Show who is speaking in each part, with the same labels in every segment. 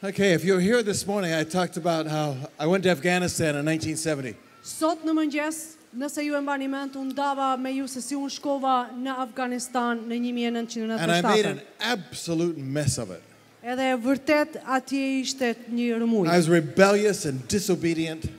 Speaker 1: Okay, if you're here this morning, I talked about how I went to Afghanistan in 1970.
Speaker 2: Sot në mëngjes, nëse ju e mbani mend, unë ndava me ju se si unë shkova në Afganistan në
Speaker 1: And I made
Speaker 2: 1997.
Speaker 1: an absolute mess of it.
Speaker 2: Edhe vërtet atje ishte një rëmuj.
Speaker 1: I was rebellious and disobedient.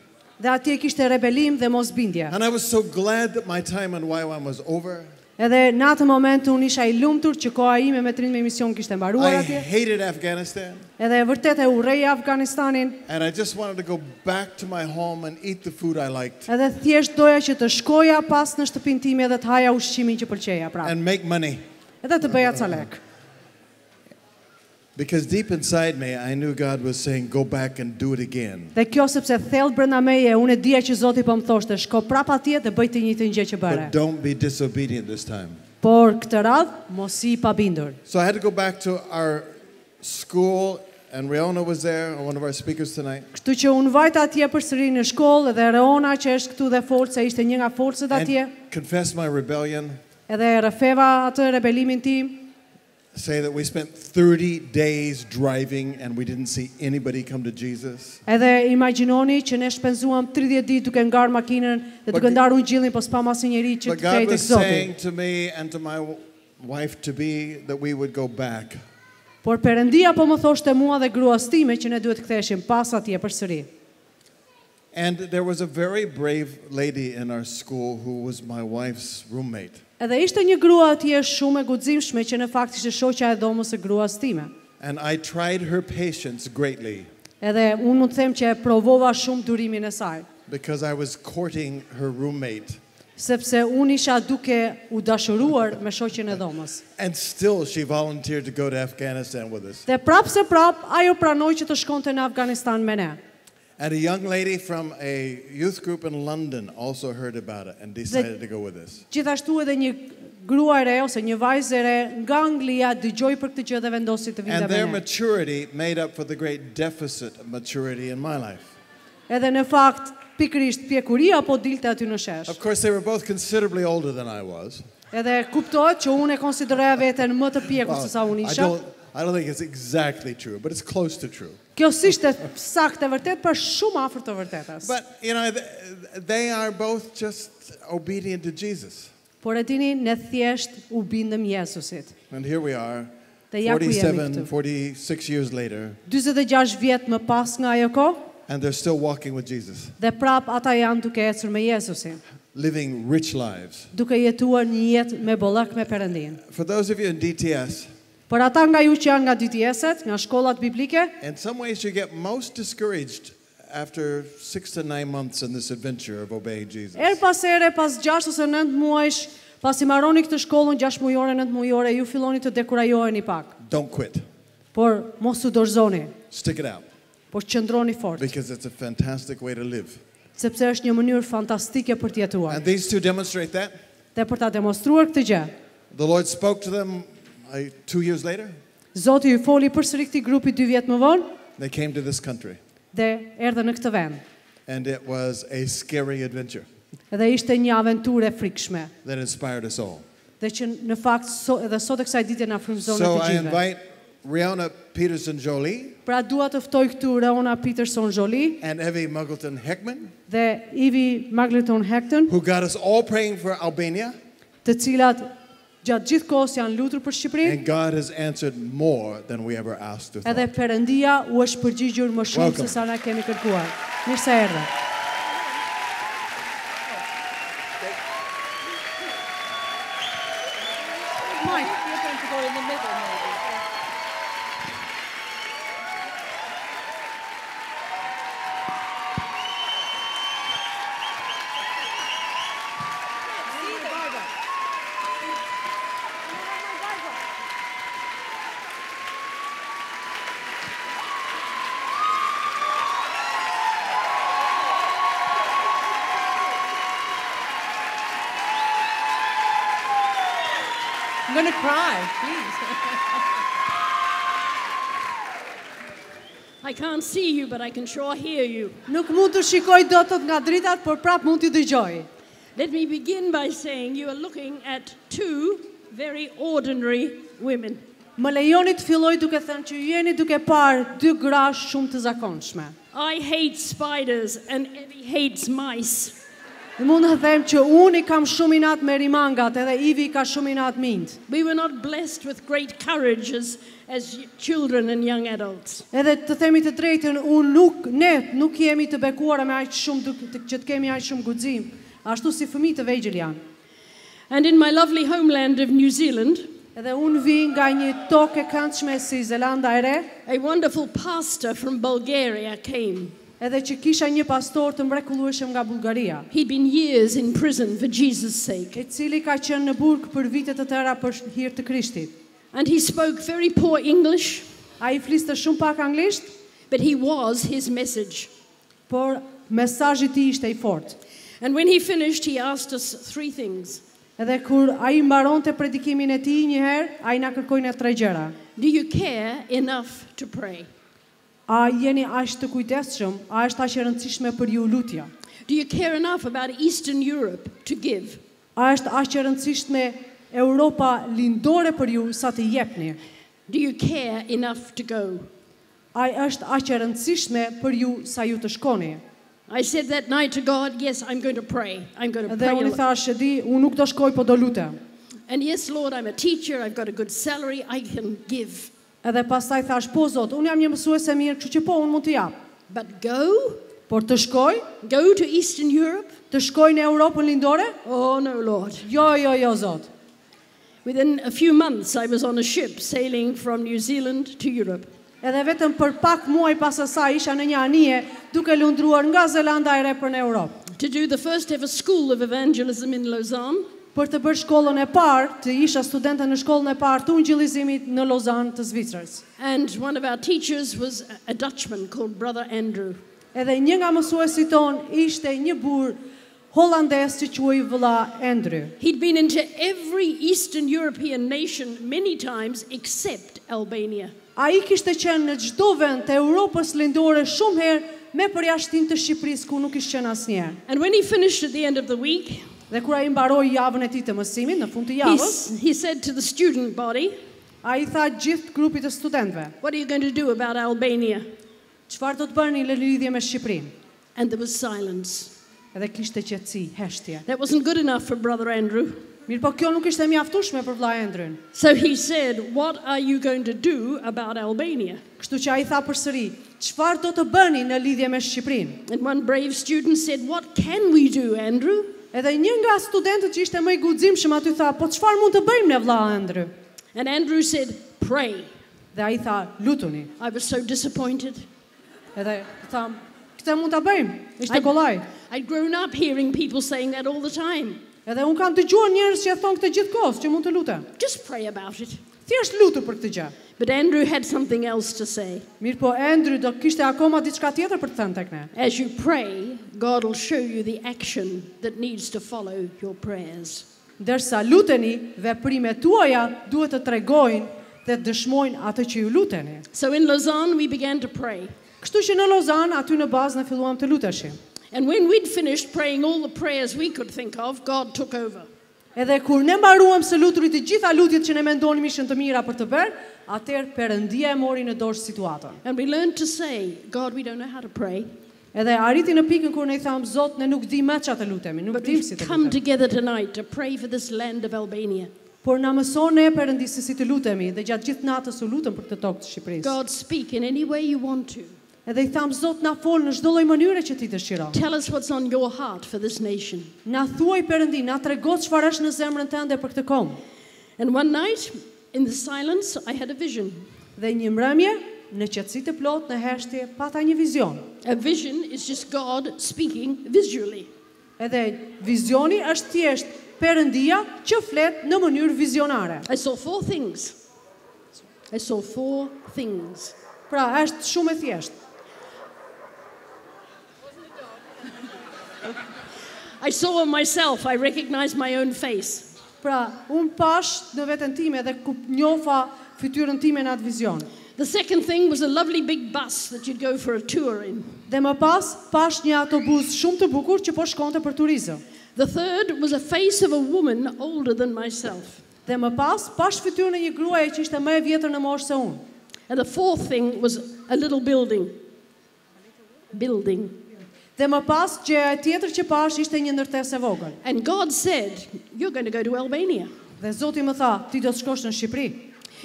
Speaker 2: Dhe atje kishte rebelim dhe mosbindje.
Speaker 1: And I was so glad that my time in YWAM was over.
Speaker 2: Edhe në atë moment unë isha I lumtur që koha ime me trim me mision kishte mbaruar
Speaker 1: I
Speaker 2: atje.
Speaker 1: hated Afghanistan.
Speaker 2: Edhe vërtet e urreja Afganistanin.
Speaker 1: And I just wanted to go back to my home and eat the food I liked.
Speaker 2: Edhe thjesht doja që të shkoja pas në shtëpinë time dhe të haja ushqimin që pëlqeja pra.
Speaker 1: And make money.
Speaker 2: Edhe të bëja ca lek.
Speaker 1: Because deep inside me, I knew God was saying, go back and do it again.
Speaker 2: Dhe kjo sepse thellë brenda meje, unë e dija që Zoti po më thoshte, shko prapë atje dhe bëj të njëjtën gjë që bëre.
Speaker 1: But don't be disobedient this time.
Speaker 2: Por këtë radhë mos I pabindur.
Speaker 1: So I had to go back to our school, and Reona was there, one of our speakers tonight.
Speaker 2: Kështu që unë vajta atje përsëri në shkollë dhe Reona që është këtu dhe folse ishte një nga folset atje.
Speaker 1: And confess my rebellion.
Speaker 2: Edhe rrëfeva atë rebelimin tim.
Speaker 1: Say that we spent 30 days driving and we didn't see anybody come to Jesus.
Speaker 2: Edhe imagjinoni që ne shpenzuam 30 ditë duke ngarë makinën dhe duke ndarë ungjillin, po s'pam asnjë njeri që
Speaker 1: But
Speaker 2: të
Speaker 1: God
Speaker 2: kthehej tek
Speaker 1: was saying
Speaker 2: Zoti.
Speaker 1: to me and to my wife to be that we would go back.
Speaker 2: Por Perëndia po më thoshte mua dhe gruas time që ne duhet të ktheheshim pas atje përsëri.
Speaker 1: And there was a very brave lady in our school who was my wife's roommate.
Speaker 2: Edhe ishte një grua atje shumë e guximshme që në fakt ishte shoqja e dhomës së gruas time.
Speaker 1: And I tried her patience greatly
Speaker 2: Edhe unë mund të them që e provova shumë durimin e saj,
Speaker 1: because I was courting her roommate.
Speaker 2: sepse unë isha duke u dashuruar me shoqen e dhomës.
Speaker 1: And still she volunteered to go to Afghanistan with us.
Speaker 2: Dhe prapë se prapë ajo pranoi që të shkonte në Afganistan me ne.
Speaker 1: And a young lady from a youth group in London also heard about it and decided to go with us.
Speaker 2: Gjithashtu edhe një grua e re ose një vajzë e re nga Anglia dëgjoi për këtë gjë dhe vendosi të vinte
Speaker 1: And
Speaker 2: me
Speaker 1: their
Speaker 2: ne.
Speaker 1: maturity made up for the great deficit of maturity in my life.
Speaker 2: Edhe në fakt pikërisht pjekuria po dilte aty në shesh.
Speaker 1: Of course, they were both considerably older than I was.
Speaker 2: Edhe kuptohet që unë e konsideroja veten më të pjekur se sa unë isha.
Speaker 1: I don't think it's exactly true, but it's close to true.
Speaker 2: Kjo s'ishte saktë e vërtet, por shumë afër të vërtetës.
Speaker 1: But, you know, they are both just obedient to Jesus.
Speaker 2: Por e dini, ne thjesht u bindëm Jezusit.
Speaker 1: And here we are,
Speaker 2: Dhe ja ku jemi
Speaker 1: 47,
Speaker 2: këtu.
Speaker 1: 46 years later,
Speaker 2: 46 vjet më pas nga ajo kohë,
Speaker 1: and they're still walking with Jesus,
Speaker 2: dhe prap ata janë duke ecur me Jezusin,
Speaker 1: living rich lives.
Speaker 2: duke jetuar një jetë me bollëk me Perëndin.
Speaker 1: For those of you in DTS,
Speaker 2: Por ata nga ju që janë nga DTS-et, nga shkollat biblike,
Speaker 1: in some ways you get most discouraged after 6 to 9 months in this adventure of obeying Jesus.
Speaker 2: pas ere, pas 6 ose 9 muajsh, pasi marroni këtë shkollën 6 mujore, 9 mujore, ju filloni të dekurajoheni pak.
Speaker 1: Don't quit.
Speaker 2: Por mos u dorëzoni,
Speaker 1: Stick it out,
Speaker 2: por qëndroni fort,
Speaker 1: because it's a fantastic way to live.
Speaker 2: sepse është një mënyrë fantastike për të jetuar.
Speaker 1: And these two demonstrate that.
Speaker 2: Dhe për ta demonstruar këtë gjë,
Speaker 1: The Lord spoke to them 2 years later.
Speaker 2: Zoti ju foli përsëri këtij grupi 2 vjet më vonë
Speaker 1: They came to this country,
Speaker 2: dhe erdhën në këtë vend.
Speaker 1: and it was a scary adventure
Speaker 2: Dhe ishte një aventurë e frikshme,
Speaker 1: that inspired us all.
Speaker 2: dhe që në fakt edhe sot e kësaj dite na frymëzon
Speaker 1: So
Speaker 2: të
Speaker 1: I
Speaker 2: gjithëve.
Speaker 1: invite Reona Peterson Joly
Speaker 2: Pra dua të ftoj këtu Reona Peterson Joly
Speaker 1: and Evey Muggleton Heckman,
Speaker 2: dhe Evey Muggleton Heckman,
Speaker 1: who got us all praying for Albania,
Speaker 2: të cilat gjatë gjithë kohës janë lutur për Shqipërinë,
Speaker 1: and God has answered more than we ever asked or
Speaker 2: edhe
Speaker 1: thought.
Speaker 2: Perëndia u është përgjigjur më shumë
Speaker 1: Welcome.
Speaker 2: se sa na kemi kërkuar. Mirë se erdhe. Mike, you're going to go in the middle maybe. I'm going to cry, please.
Speaker 3: I can't see you, but I can sure hear you.
Speaker 2: Nuk mund të shikoj dot nga dritat, por prap mund t'i dëgjoj.
Speaker 3: Let me begin by saying you are looking at two very ordinary women.
Speaker 2: Më lejoni të filloj duke thënë që jeni duke parë dy gra shumë të zakonshme.
Speaker 3: I hate spiders and Evey hates mice.
Speaker 2: Dhe mund të them që unë i kam shumë inat me rimangat edhe Evey ka shumë inat mint.
Speaker 3: We were not blessed with great courage as children and young adults.
Speaker 2: Edhe të themi të drejtën, ne nuk jemi të bekuara me aq shumë që të kemi aq shumë guxim, ashtu si fëmijë të vegjël janë.
Speaker 3: And in my lovely homeland of New Zealand,
Speaker 2: Edhe unë vi nga një tokë e këndshme si Zelanda e Re,
Speaker 3: a wonderful pastor from Bulgaria came.
Speaker 2: edhe që kisha një pastor të mrekullueshëm nga Bullgaria,
Speaker 3: He'd been years in prison for Jesus' sake.
Speaker 2: i cili ka qenë në burg për vite të tëra për hir të Krishtit.
Speaker 3: And he spoke very poor English,
Speaker 2: Ai fliste shumë pak anglisht,
Speaker 3: but he was his message.
Speaker 2: por mesazhi i tij ishte i fortë.
Speaker 3: And when he finished, he asked us three things.
Speaker 2: Edhe kur ai mbaronte predikimin e tij një herë, ai na kërkoi ne tre gjëra.
Speaker 3: Do you care enough to pray?
Speaker 2: A jeni aq të kujdesshëm? A është aq e rëndësishme për ju lutja?
Speaker 3: Do you care enough about Eastern Europe to give?
Speaker 2: A është aq e rëndësishme Europa lindore për ju sa të jepni?
Speaker 3: Do you care enough to go?
Speaker 2: A është aq e rëndësishme për ju sa ju të shkoni?
Speaker 3: I said that night to God, yes, I'm going to pray. I'm going to
Speaker 2: Dhe unë i
Speaker 3: pray.
Speaker 2: thash, unë nuk do shkoj, po do lutem.
Speaker 3: And yes, Lord, I'm a teacher. I've got a good salary. I can give.
Speaker 2: Edhe pastaj thash, po Zot, unë jam një mësuese mirë, kështu që po unë mund të jap.
Speaker 3: But go?
Speaker 2: Por të shkoj,
Speaker 3: Go to Eastern Europe?
Speaker 2: të shkoj në Europën lindore?
Speaker 3: Oh, no, Lord.
Speaker 2: Jo, Zot.
Speaker 3: Within a few months, I was on a ship sailing from New Zealand to Europe.
Speaker 2: Edhe vetëm për pak muaj pas asaj isha në një anije duke lundruar nga Zelanda e Re për në Europë.
Speaker 3: To do the first ever school of evangelism in Lausanne.
Speaker 2: Për të bërë shkollën e parë, të isha studente në shkollën e parë të ungjillizimit në Lausanne të Zvicrës.
Speaker 3: And one of our teachers was a Dutchman called Brother Andrew.
Speaker 2: Edhe një nga mësuesit ton ishte një burr hollandes që quhej vëlla Andrew.
Speaker 3: He'd been into every Eastern European nation many times except Albania.
Speaker 2: Ai kishte qenë në çdo vend të Europës lindore shumë herë me përjashtim të Shqipërisë ku nuk ishte qenë asnjëherë.
Speaker 3: And when he finished at the end of the week,
Speaker 2: Dhe kur ai mbaroi javën e tij të mësimit në fund të javës,
Speaker 3: he said to the student body,
Speaker 2: ai tha gjithë grupit të studentëve,
Speaker 3: what are you going to do about Albania?
Speaker 2: çfarë do të bëni në lidhje me Shqipërinë?
Speaker 3: And there was silence.
Speaker 2: Edhe kishte qetësi, heshtje.
Speaker 3: That wasn't good enough for Brother Andrew.
Speaker 2: Mirë, po kjo nuk ishte mjaftueshme për vëlla Andryn.
Speaker 3: So he said, what are you going to do about Albania?
Speaker 2: Kështu që ai tha përsëri, çfarë do të bëni në lidhje me Shqipërinë?
Speaker 3: And one brave student said, what can we do, Andrew?
Speaker 2: Edhe një nga studentët që ishte më i guximshëm aty tha, po çfarë mund të bëjmë ne vëlla Andry?
Speaker 3: And Andrew said, pray.
Speaker 2: Dhe ai tha, lutuni.
Speaker 3: I was so disappointed.
Speaker 2: Edhe tha, këtë mund ta bëjmë. Ishte kollaj.
Speaker 3: I'd grown up hearing people saying that all the time.
Speaker 2: Edhe un kam dëgjuar njerëz që e thon këtë gjithkohës që mund të lutem.
Speaker 3: Just pray about it.
Speaker 2: Thjesht lutu për këtë gjë.
Speaker 3: But Andrew had something else to say.
Speaker 2: Mirë, po Andrew do kishte akoma diçka tjetër për të thënë tek ne.
Speaker 3: As you pray, God will show you the action that needs to follow your prayers.
Speaker 2: Ndërsa luteni, veprimet tuaja duhet të tregojnë dhe dëshmojnë atë që ju luteni.
Speaker 3: So in Lausanne, we began to pray.
Speaker 2: Kështu që në Lausanne aty në bazë ne filluam të luteshim.
Speaker 3: And when we'd finished praying all the prayers we could think of, God took over.
Speaker 2: Edhe kur ne mbaruam së luturit të gjitha lutjet që ne mendonim ishin të mira për të bërë, atëherë Perëndia e mori në dorë situatën.
Speaker 3: And we learned to say, God, we don't know how to pray,
Speaker 2: Edhe arriti në pikën kur ne i tham, Zot, ne nuk di më çfarë të lutemi, nuk
Speaker 3: but
Speaker 2: dim
Speaker 3: we've
Speaker 2: si të
Speaker 3: come
Speaker 2: lutemi.
Speaker 3: together tonight to pray for this land of Albania.
Speaker 2: Por na mëson ne Perëndi se si të lutemi dhe gjatë gjithë natës u lutëm për këtë tokë të Shqipërisë.
Speaker 3: God, speak in any way you want to.
Speaker 2: Edhe i tham, Zot, na fol në çdo lloj mënyre që ti dëshiron.
Speaker 3: Tell us what's on your heart for this nation.
Speaker 2: Na thuaj Perëndi, na trego çfarë është në zemrën tënde për këtë kombë.
Speaker 3: And one night, in the silence, I had a vision.
Speaker 2: Dhe një mbrëmje, në qetësi të plotë, në heshtje, pata një vizion.
Speaker 3: A vision is just God speaking visually.
Speaker 2: Edhe vizioni është thjesht Perëndia që flet në mënyrë vizionare.
Speaker 3: I saw four things. I saw four things.
Speaker 2: Pra, është shumë e thjeshtë.
Speaker 3: I saw myself, I recognized my own face.
Speaker 2: Pra, unë pash në veten time dhe njofa fytyrën time në atë vizion.
Speaker 3: The second thing was a lovely big bus that you'd go for a tour in.
Speaker 2: Dhe më pas, pash një autobus shumë të bukur që po shkonte për turizëm.
Speaker 3: The third was a face of a woman older than myself.
Speaker 2: Dhe më pas shfytyrë në një gruaje që ishte më e vjetër në moshë se unë.
Speaker 3: And the fourth thing was a little building.
Speaker 2: Dhe më pas gjëja tjetër që pash ishte një ndërtesë e vogël.
Speaker 3: And God said, you're going to go to Albania.
Speaker 2: Dhe Zoti më tha, ti do të shkosh në Shqipëri.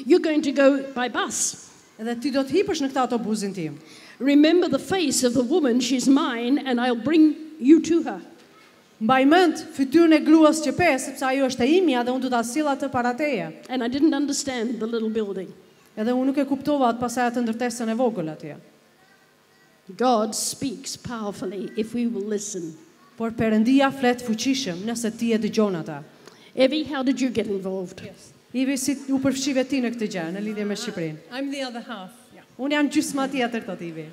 Speaker 3: You're going to go by bus.
Speaker 2: Edhe ti do të hipësh në këtë autobusin tim.
Speaker 3: Remember the face of the woman, she's mine, and I'll bring you to her.
Speaker 2: Mbaj mend fytyrën e gruas që pe, sepse ajo është e imja dhe unë do ta sill atë para teje.
Speaker 3: And I didn't understand the little building.
Speaker 2: Edhe unë nuk e kuptova atë pasaj atë ndërtesën e vogël atje.
Speaker 3: God speaks powerfully if we will listen.
Speaker 2: Por Perëndia flet fuqishëm nëse ti e dëgjon ata.
Speaker 3: Evey, how did you get involved?
Speaker 4: Yes.
Speaker 2: Ivi, si u përfshive ti në këtë gjë, në lidhje me Shqipërinë?
Speaker 4: I'm the other half.
Speaker 2: Unë jam gjysma tjetër tot Ivi.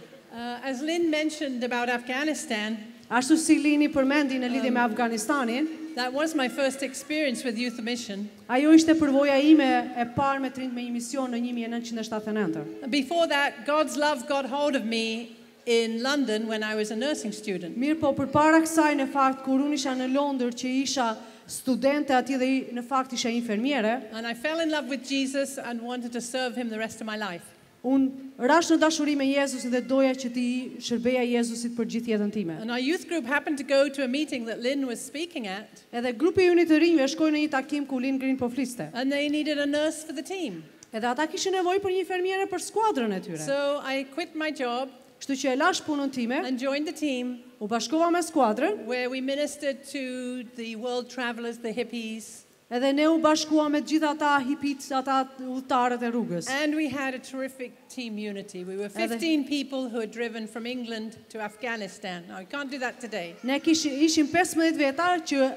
Speaker 4: As Lynn mentioned about Afghanistan,
Speaker 2: Ashtu si Lini përmendi në lidhje me Afganistanin,
Speaker 4: that was my first experience with Youth Mission.
Speaker 2: ajo ishte përvoja ime e parë me trinjt me një mision në 1979.
Speaker 4: Before that, God's love got hold of me in London when I was a nursing student.
Speaker 2: Mirë po përpara kësaj në fakt kur unë isha në Londër që isha studente atje dhe në fakt isha infermiere,
Speaker 4: And I fell in love with Jesus and wanted to serve him the rest of my life.
Speaker 2: unë rash në dashuri me Jezusin dhe doja që ti shërbeja Jezusit për gjithë jetën time.
Speaker 4: And our youth group happened to go to a meeting that Lynn was speaking at,
Speaker 2: Edhe grupi i unit të rinjve shkoi në një takim ku Lin Green po fliste.
Speaker 4: and they needed a nurse for the team.
Speaker 2: Edhe ata kishin nevojë për një infermiere për skuadrën e tyre.
Speaker 4: So I quit my job
Speaker 2: Kështu që e lash punën time,
Speaker 4: and joined the team
Speaker 2: u bashkova me skuadrën,
Speaker 4: where we ministered to the world travelers, the hippies,
Speaker 2: edhe ne u bashkuam me gjithë ata hipit, ata udhëtarët e rrugës.
Speaker 4: and we had a terrific team unity. We were 15 people who had driven from England to Afghanistan. Now, we can't do that today.
Speaker 2: Ne ishim 15 vjetar që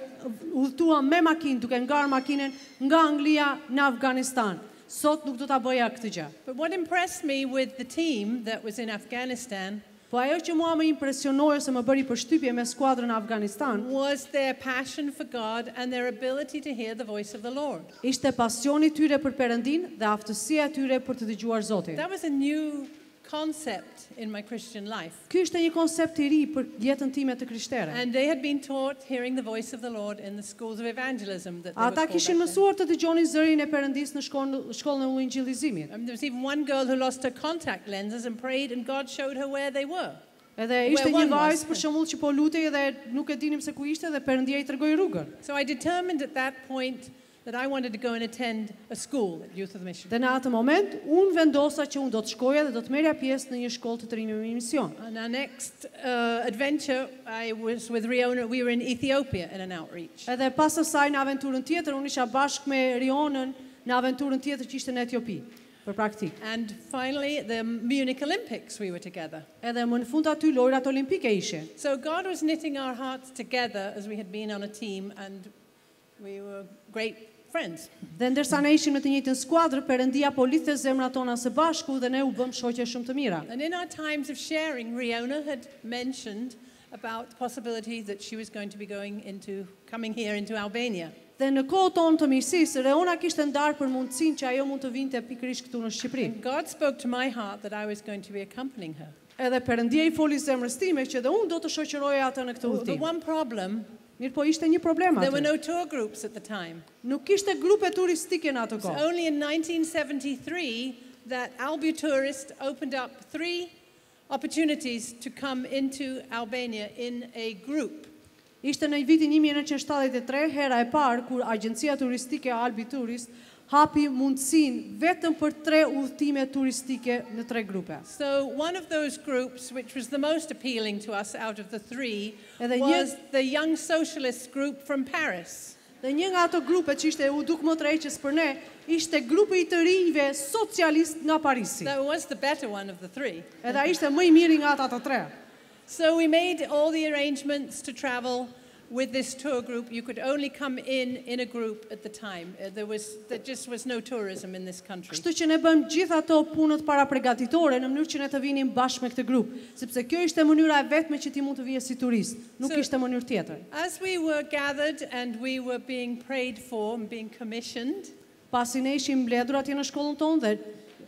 Speaker 2: udhëtuam me makinë, duke ngarë makinën nga Anglia në Afganistan. Sot nuk do ta bëja këtë gjë.
Speaker 4: But what impressed me with the team that was in Afghanistan
Speaker 2: Po ajo që mua më impresionoi ose më bëri përshtypje me skuadrën në Afganistan,
Speaker 4: was their passion for God and their ability to hear the voice of the Lord.
Speaker 2: ishte pasioni tyre për Perëndin dhe aftësia tyre për të dëgjuar Zotin.
Speaker 4: That was a new concept in my Christian life.
Speaker 2: Ky ishte një koncept i ri për jetën time të krishtere.
Speaker 4: And they had been taught hearing the voice of the Lord in the schools of evangelism that they were
Speaker 2: Ata
Speaker 4: called
Speaker 2: kishin
Speaker 4: back then.
Speaker 2: mësuar të dëgjonin zërin e Perëndisë në shkollën e ungjillizimit.
Speaker 4: There was even one girl who lost her contact lenses and prayed, and God showed her where they were.
Speaker 2: Edhe ishte një vajzë për shembull që po lutej dhe nuk e dinim se ku ishte dhe Perëndia i tregoi rrugën.
Speaker 4: So I determined at that point that I wanted to go and attend a school at Youth of the Mission.
Speaker 2: Dhe në atë moment unë vendosa që unë do të shkoja dhe do të merrja pjesë në një shkollë të tërime me mision.
Speaker 4: On our next adventure, I was with Reona. We were in Ethiopia in an outreach.
Speaker 2: Edhe pas asaj në aventurën tjetër unë isha bashkë me Reonën në aventurën tjetër që ishte në Etiopi për praktik.
Speaker 4: And finally, the Munich Olympics, we were together.
Speaker 2: Edhe më në fund aty lojrat olimpike ishin.
Speaker 4: So God was knitting our hearts together as we had been on a team, and we were great friends.
Speaker 2: Dhe ndërsa ne ishim në të njëjtën skuadrë, Perëndia po lidhte zemrat tona së bashku dhe ne u bëm shoqe shumë të mira.
Speaker 4: And in our times of sharing, Reona had mentioned about the possibility that she was going to be coming here into Albania.
Speaker 2: Dhe në kohën tonë të mirësisë, Reona kishte ndarë për mundësinë që ajo mund të vinte pikërisht këtu në Shqipëri.
Speaker 4: And God spoke to my heart that I was going to be accompanying her.
Speaker 2: Edhe Perëndia i foli zemrës time që dhe unë do të shoqëroja atë në këtë
Speaker 4: The
Speaker 2: udhëtim.
Speaker 4: one problem,
Speaker 2: Mirë po ishte një problem
Speaker 4: there were
Speaker 2: aty.
Speaker 4: no tour groups at the time.
Speaker 2: Nuk kishte grupe turistike në atë
Speaker 4: It was
Speaker 2: kohë.
Speaker 4: only in 1973 that Albu Tourist opened up 3 opportunities to come into Albania in a group.
Speaker 2: Ishte në vitin 1973 hera e parë kur agjencia turistike Albi Tourist hapi mundësinë vetëm për 3 udhëtime turistike në 3 grupe.
Speaker 4: So one of those groups, which was the most appealing to us out of the 3,
Speaker 2: Edhe
Speaker 4: was the Young Socialist group from Paris.
Speaker 2: Dhe një nga ato grupe që ishte u duk më tërheqës për ne, ishte grupi i të rinjve socialist nga Parisi.
Speaker 4: That was the better one of the 3.
Speaker 2: Edhe ai ishte më i miri nga ata të 3.
Speaker 4: So we made all the arrangements to travel with this tour group. You could only come in a group at the time. There just was no tourism in this country.
Speaker 2: Kështu që ne bëm gjithë ato punët para përgatitore në mënyrë që ne të vinim bashkë me këtë grup, sepse kjo ishte mënyra e vetme që ti mund të vije si turist, nuk
Speaker 4: So-
Speaker 2: ishte mënyrë tjetër.
Speaker 4: As we were gathered and we were being prayed for and being commissioned,
Speaker 2: Pasi ne ishim mbledhur atje në shkollën tonë dhe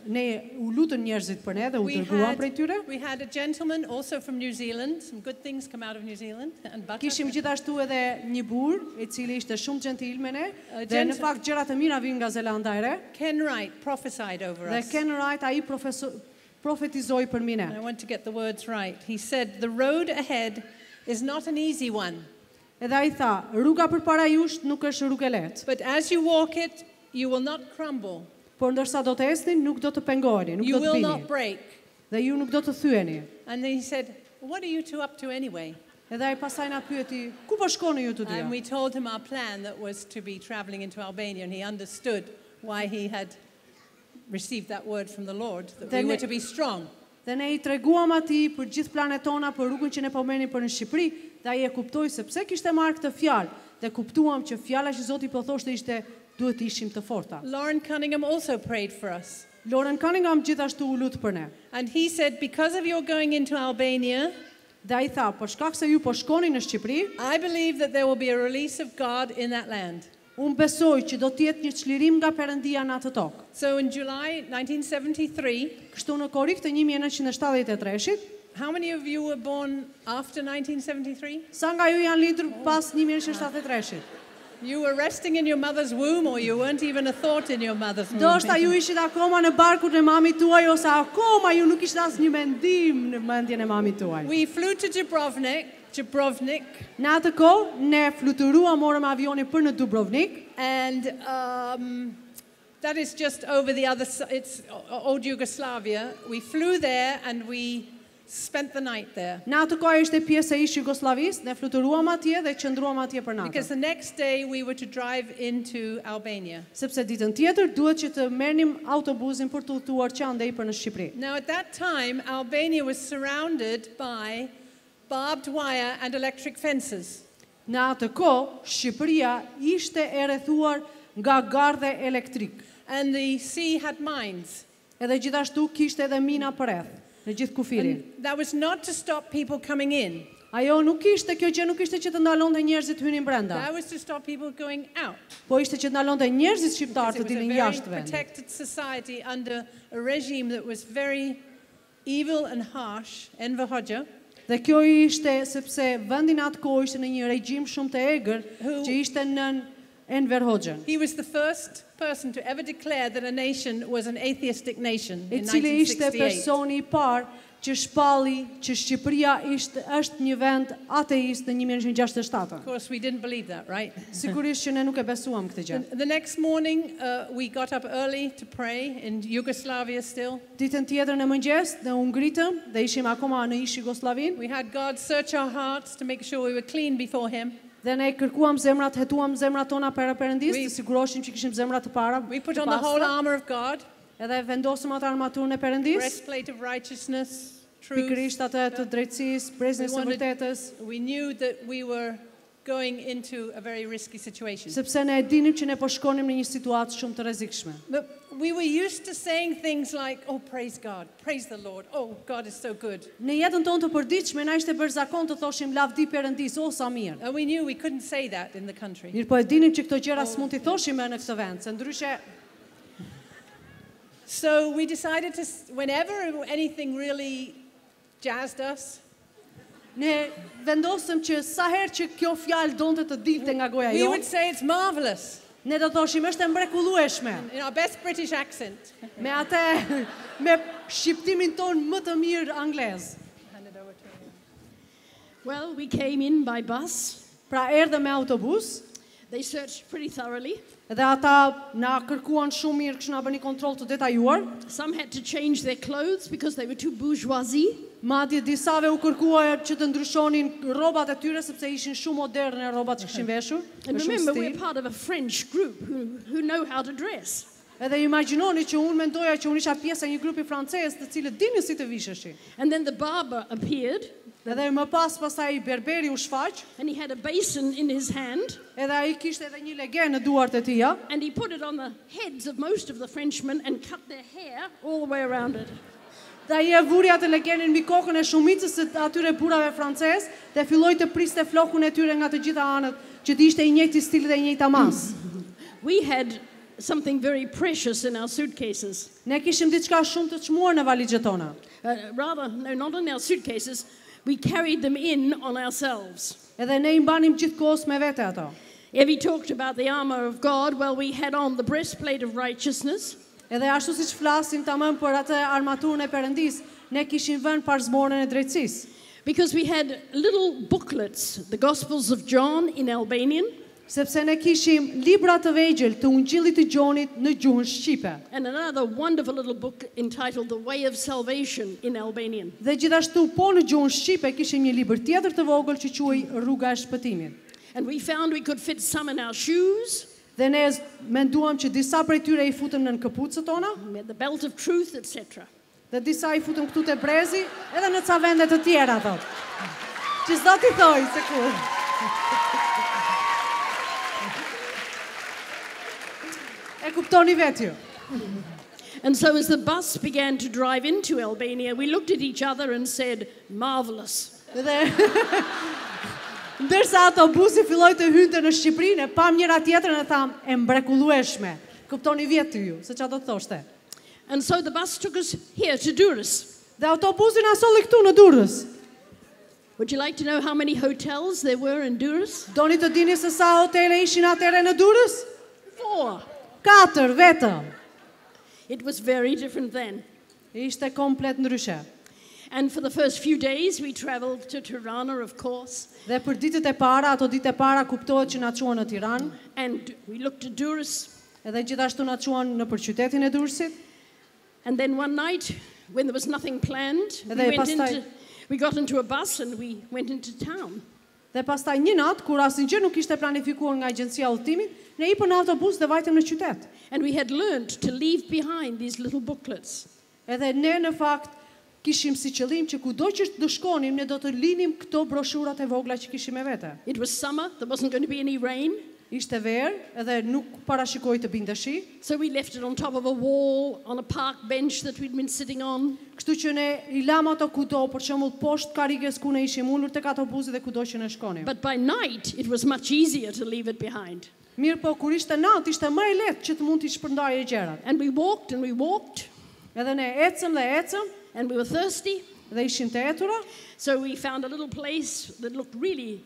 Speaker 2: ne u lutën njerëzit për ne dhe u dërguam prej tyre.
Speaker 4: We had a gentleman also from New Zealand. Some good things come out of New Zealand. And butter.
Speaker 2: Kishim gjithashtu edhe një burr i cili ishte shumë gentil me ne dhe në fakt gjërat e mira vinë nga Zelanda e Re.
Speaker 4: Ken Wright prophesied over
Speaker 2: Dhe
Speaker 4: us.
Speaker 2: Ken Wright ai profetizoi për mine.
Speaker 4: I want to get the words right. He said, "The road ahead is not an easy one.
Speaker 2: Edhe ai tha, rruga përpara jush nuk është rrugë e lehtë,
Speaker 4: But as you walk it, you will not crumble.
Speaker 2: por ndërsa do të ecni nuk do të pengoheni, nuk
Speaker 4: You
Speaker 2: do të
Speaker 4: will
Speaker 2: bini
Speaker 4: not break."
Speaker 2: dhe ju nuk do të thyeni.
Speaker 4: And then he said, "What are you two up to anyway?"
Speaker 2: Edhe ai pasaj na pyeti, ku po shkoni ju të
Speaker 4: And
Speaker 2: dyja?
Speaker 4: we told him our plan that was to be traveling into Albania, and he understood why he had received that word from the Lord, that we
Speaker 2: Then
Speaker 4: were
Speaker 2: it-
Speaker 4: to be strong.
Speaker 2: Dhe ne i treguam atij për gjithë planet tona, për rrugën që ne po merrnim për në Shqipëri, dhe ai e kuptoi se pse kishte marrë këtë fjalë, dhe kuptuam që fjala që Zoti po thoshte ishte duhet ishim të forta.
Speaker 4: Lauren Cunningham also prayed for us.
Speaker 2: Lauren Cunningham gjithashtu u lut për ne.
Speaker 4: And he said, because of your going into Albania,
Speaker 2: Dhe ai tha, për shkak se ju po shkoni në Shqipëri,
Speaker 4: I believe that there will be a release of God in that land.
Speaker 2: unë besoj që do të jetë një çlirim nga Perëndia në atë tokë.
Speaker 4: So in July 1973,
Speaker 2: Kështu në korrik të 1973-shit,
Speaker 4: how many of you were born after 1973?
Speaker 2: sa nga ju janë lindur pas 1973-shit?
Speaker 4: You were resting in your mother's womb, or you weren't even a thought in your mother's womb.
Speaker 2: Ndoshta ju ishit akoma në barkun e mamit tuaj ose akoma ju nuk kishit asnjë mendim në mendjen e mamit tuaj.
Speaker 4: We flew to Dubrovnik.
Speaker 2: Në atë kohë ne fluturuam morëm avionin për në Dubrovnik,
Speaker 4: And that is just over the other side. It's old Yugoslavia. We flew there and we spent the night there.
Speaker 2: Në atë kohë ishte pjesë e ish Jugosllavisë, ne fluturuam atje dhe qëndruam atje për
Speaker 4: Because
Speaker 2: natën.
Speaker 4: the next day we were to drive into Albania.
Speaker 2: Sepse ditën tjetër duhet që të merrnim autobusin për të udhëtuar qandej për në Shqipëri.
Speaker 4: Now at that time, Albania was surrounded by barbed wire and electric fences.
Speaker 2: Në atë kohë Shqipëria ishte e rrethuar nga gardhe elektrik.
Speaker 4: And the sea had mines.
Speaker 2: Edhe gjithashtu kishte edhe mina përreth në gjithë kufirin.
Speaker 4: And that was not to stop people coming in.
Speaker 2: Ajo nuk ishte, kjo gjë nuk ishte që të ndalonte njerëzit hynin brenda,
Speaker 4: That was to stop people going out.
Speaker 2: po ishte që të ndalonte njerëzit shqiptar
Speaker 4: Because
Speaker 2: të
Speaker 4: it was a
Speaker 2: dilnin
Speaker 4: very
Speaker 2: jashtë vendit.
Speaker 4: protected society under a regime that was very evil and harsh, Enver Hoxha.
Speaker 2: Dhe kjo ishte sepse vendi në atë kohë ishte në një regjim shumë të egër që ishte nën Enver Hoxhën,
Speaker 4: He was the first person to ever declare that a nation was an atheistic nation
Speaker 2: i
Speaker 4: in
Speaker 2: cili ishte
Speaker 4: 1968.
Speaker 2: personi I parë që shpalli që Shqipëria është një vend ateist në 1967.
Speaker 4: Of course, we didn't believe that, right?
Speaker 2: Sigurisht që ne nuk e besuam këtë gjë.
Speaker 4: The next morning, we got up early to pray in Yugoslavia still.
Speaker 2: Ditën tjetër në mëngjes ne u ngritëm dhe ishim akoma në ish Jugosllavin
Speaker 4: We had God search our hearts to make sure we were clean before Him.
Speaker 2: dhe ne kërkuam zemrat, hetuam zemrat tona para Perëndisë,
Speaker 4: We-
Speaker 2: të siguroheshim që kishim zemrat të para.
Speaker 4: We put
Speaker 2: të
Speaker 4: on the whole
Speaker 2: pastra,
Speaker 4: armor of God,
Speaker 2: edhe vendosëm atë armaturën e Perëndisë,
Speaker 4: breastplate of righteousness, truth.
Speaker 2: pikërisht atë të drejtësisë, brezën
Speaker 4: We
Speaker 2: e
Speaker 4: wanted-
Speaker 2: vërtetës,
Speaker 4: We knew that we were going into a very risky situation.
Speaker 2: sepse ne e dinim që ne po shkonim në një situatë shumë të rrezikshme.
Speaker 4: But we were used to saying things like, oh, praise God, praise the Lord, oh, God is so good.
Speaker 2: Në jetën tonë të përditshme na ishte bërë zakon të thoshim lavdi Perëndis, o sa mirë.
Speaker 4: And we knew we couldn't say that in the country.
Speaker 2: Mirë po e dinim që këto gjëra s'mund t'i thoshim në këtë vend, se ndryshe
Speaker 4: So we decided to, whenever anything really jazzed us,
Speaker 2: ne vendosëm që sa herë që kjo fjalë donte të dilte nga goja
Speaker 4: we would
Speaker 2: jonë,
Speaker 4: say it's marvelous
Speaker 2: ne do thoshim është e mrekullueshme.
Speaker 4: in our best British accent.
Speaker 2: Me atë me shqiptimin ton më të mirë anglez.
Speaker 4: Hand it over to you.
Speaker 3: Well, we came in by bus.
Speaker 2: Pra erdhëm me autobus,
Speaker 3: They searched pretty thoroughly.
Speaker 2: dhe ata na kërkuan shumë mirë, kështu na bëni kontroll të detajuar.
Speaker 3: Some had to change their clothes because they were too bourgeoisie.
Speaker 2: Madje disave u kërkua që të ndryshonin rrobat e tyre sepse ishin shumë moderne rrobat që kishin veshur.
Speaker 3: And
Speaker 2: me shumë
Speaker 3: remember, we're
Speaker 2: stil.
Speaker 3: part of a French group who know how to dress.
Speaker 2: Edhe imagjinoni që unë mendoja që unë isha pjesë e një grupi francez të cilët dinin si të visheshin.
Speaker 3: And then the barber appeared,
Speaker 2: Edhe më pastaj berberi u shfaq,
Speaker 3: and he had a basin in his hand,
Speaker 2: edhe ai kishte edhe një legë në duart e tija,
Speaker 3: and he put it on the heads of most of the Frenchmen and cut their hair all the way around it.
Speaker 2: dhe ai e vuri atë legenin mbi kokën e shumicës së atyre burrave francez dhe filloi të priste flokun e tyre nga të gjitha anët, që të ishte i njëjti stil dhe i njëjta mas.
Speaker 3: We had something very precious in our suitcases.
Speaker 2: Ne kishim diçka shumë të çmuar në valigjet tona.
Speaker 3: Rather, no, not in our suitcases. We carried them in on ourselves.
Speaker 2: Edhe ne I mbanim gjithkohës me vete ato.
Speaker 3: Evey talked about the armor of God. Well, we had on the breastplate of righteousness.
Speaker 2: Edhe ashtu siç flasim tamam për atë armaturën e Perëndis, ne kishim vënë parzmorën e drejtësisë.
Speaker 3: Because we had little booklets, the Gospels of John in Albanian,
Speaker 2: Sepse ne kishim libra të vegjël të Ungjillit të Gjonit në gjuhën shqipe.
Speaker 3: and another wonderful little book entitled The Way of Salvation in Albanian.
Speaker 2: Dhe gjithashtu po në gjuhën shqipe kishim një libër tjetër të vogël që quhej Rruga e Shpëtimit.
Speaker 3: And we found we could fit some in our shoes,
Speaker 2: Dhe ne menduam që disa prej tyre I futëm në këpucët tona,
Speaker 3: we had the belt of truth, etc.
Speaker 2: dhe disa I futëm këtu te brezi, edhe në ca vende të tjera thot. Që s'do t'i thoj se ku. E kuptoni vetë ju.
Speaker 3: And so as the bus began to drive into Albania, we looked at each other and said, marvelous.
Speaker 2: Dhe ndërsa autobusi filloi të hynte në Shqipëri, ne pam njëra tjetrën e tham, e mrekullueshme. Kuptoni vetë ju, se çfarë do të thoshte.
Speaker 3: And so the bus took us here to Durrës.
Speaker 2: Dhe autobusi na solli këtu në Durrës.
Speaker 3: Would you like to know how many hotels there were in Durrës?
Speaker 2: Doni të dini se sa hotele ishin atëherë në Durrës?
Speaker 3: 4.
Speaker 2: 4 vetëm.
Speaker 3: It was very different then.
Speaker 2: Ishte komplet ndryshe.
Speaker 3: And for the first few days we traveled to Tirana, of course,
Speaker 2: Dhe për ditët e para, ato ditë e para kuptohet që na çuan në Tiranë,
Speaker 3: and we looked at Durrës.
Speaker 2: edhe gjithashtu na çuan në për qytetin e Durrësit.
Speaker 3: And then one night, when there was nothing planned, we got into a bus and we went into town.
Speaker 2: Dhe pastaj një natë, kur asnjë nuk ishte planifikuar nga agjencia e udhëtimit, ne hipëm në autobus dhe vajtëm në qytet.
Speaker 3: And we had learned to leave behind these little booklets.
Speaker 2: Edhe ne në fakt kishim si qëllim që kudo që të shkonim, ne do të linim këto broshurat e vogla që kishim me vete.
Speaker 3: It was summer, there wasn't going to be any rain,
Speaker 2: Ishte verë, edhe nuk parashikoi të binte shi,
Speaker 3: so we left it on top of a wall on a park bench that we'd been sitting on.
Speaker 2: kështu që ne I lam ato kudo, për shembull poshtë karrigës ku ne ishim ulur tek autobusi dhe kudo që ne shkonim.
Speaker 3: But by night, it was much easier to leave it behind.
Speaker 2: Mirë po, kur ishte natë, ishte më e lehtë që të mund t'i shpërndarje gjërat.
Speaker 3: And we walked and we walked,
Speaker 2: Edhe ne ecëm dhe ecëm,
Speaker 3: and we were thirsty,
Speaker 2: dhe ishim të etura,
Speaker 3: so we found a little place that looked really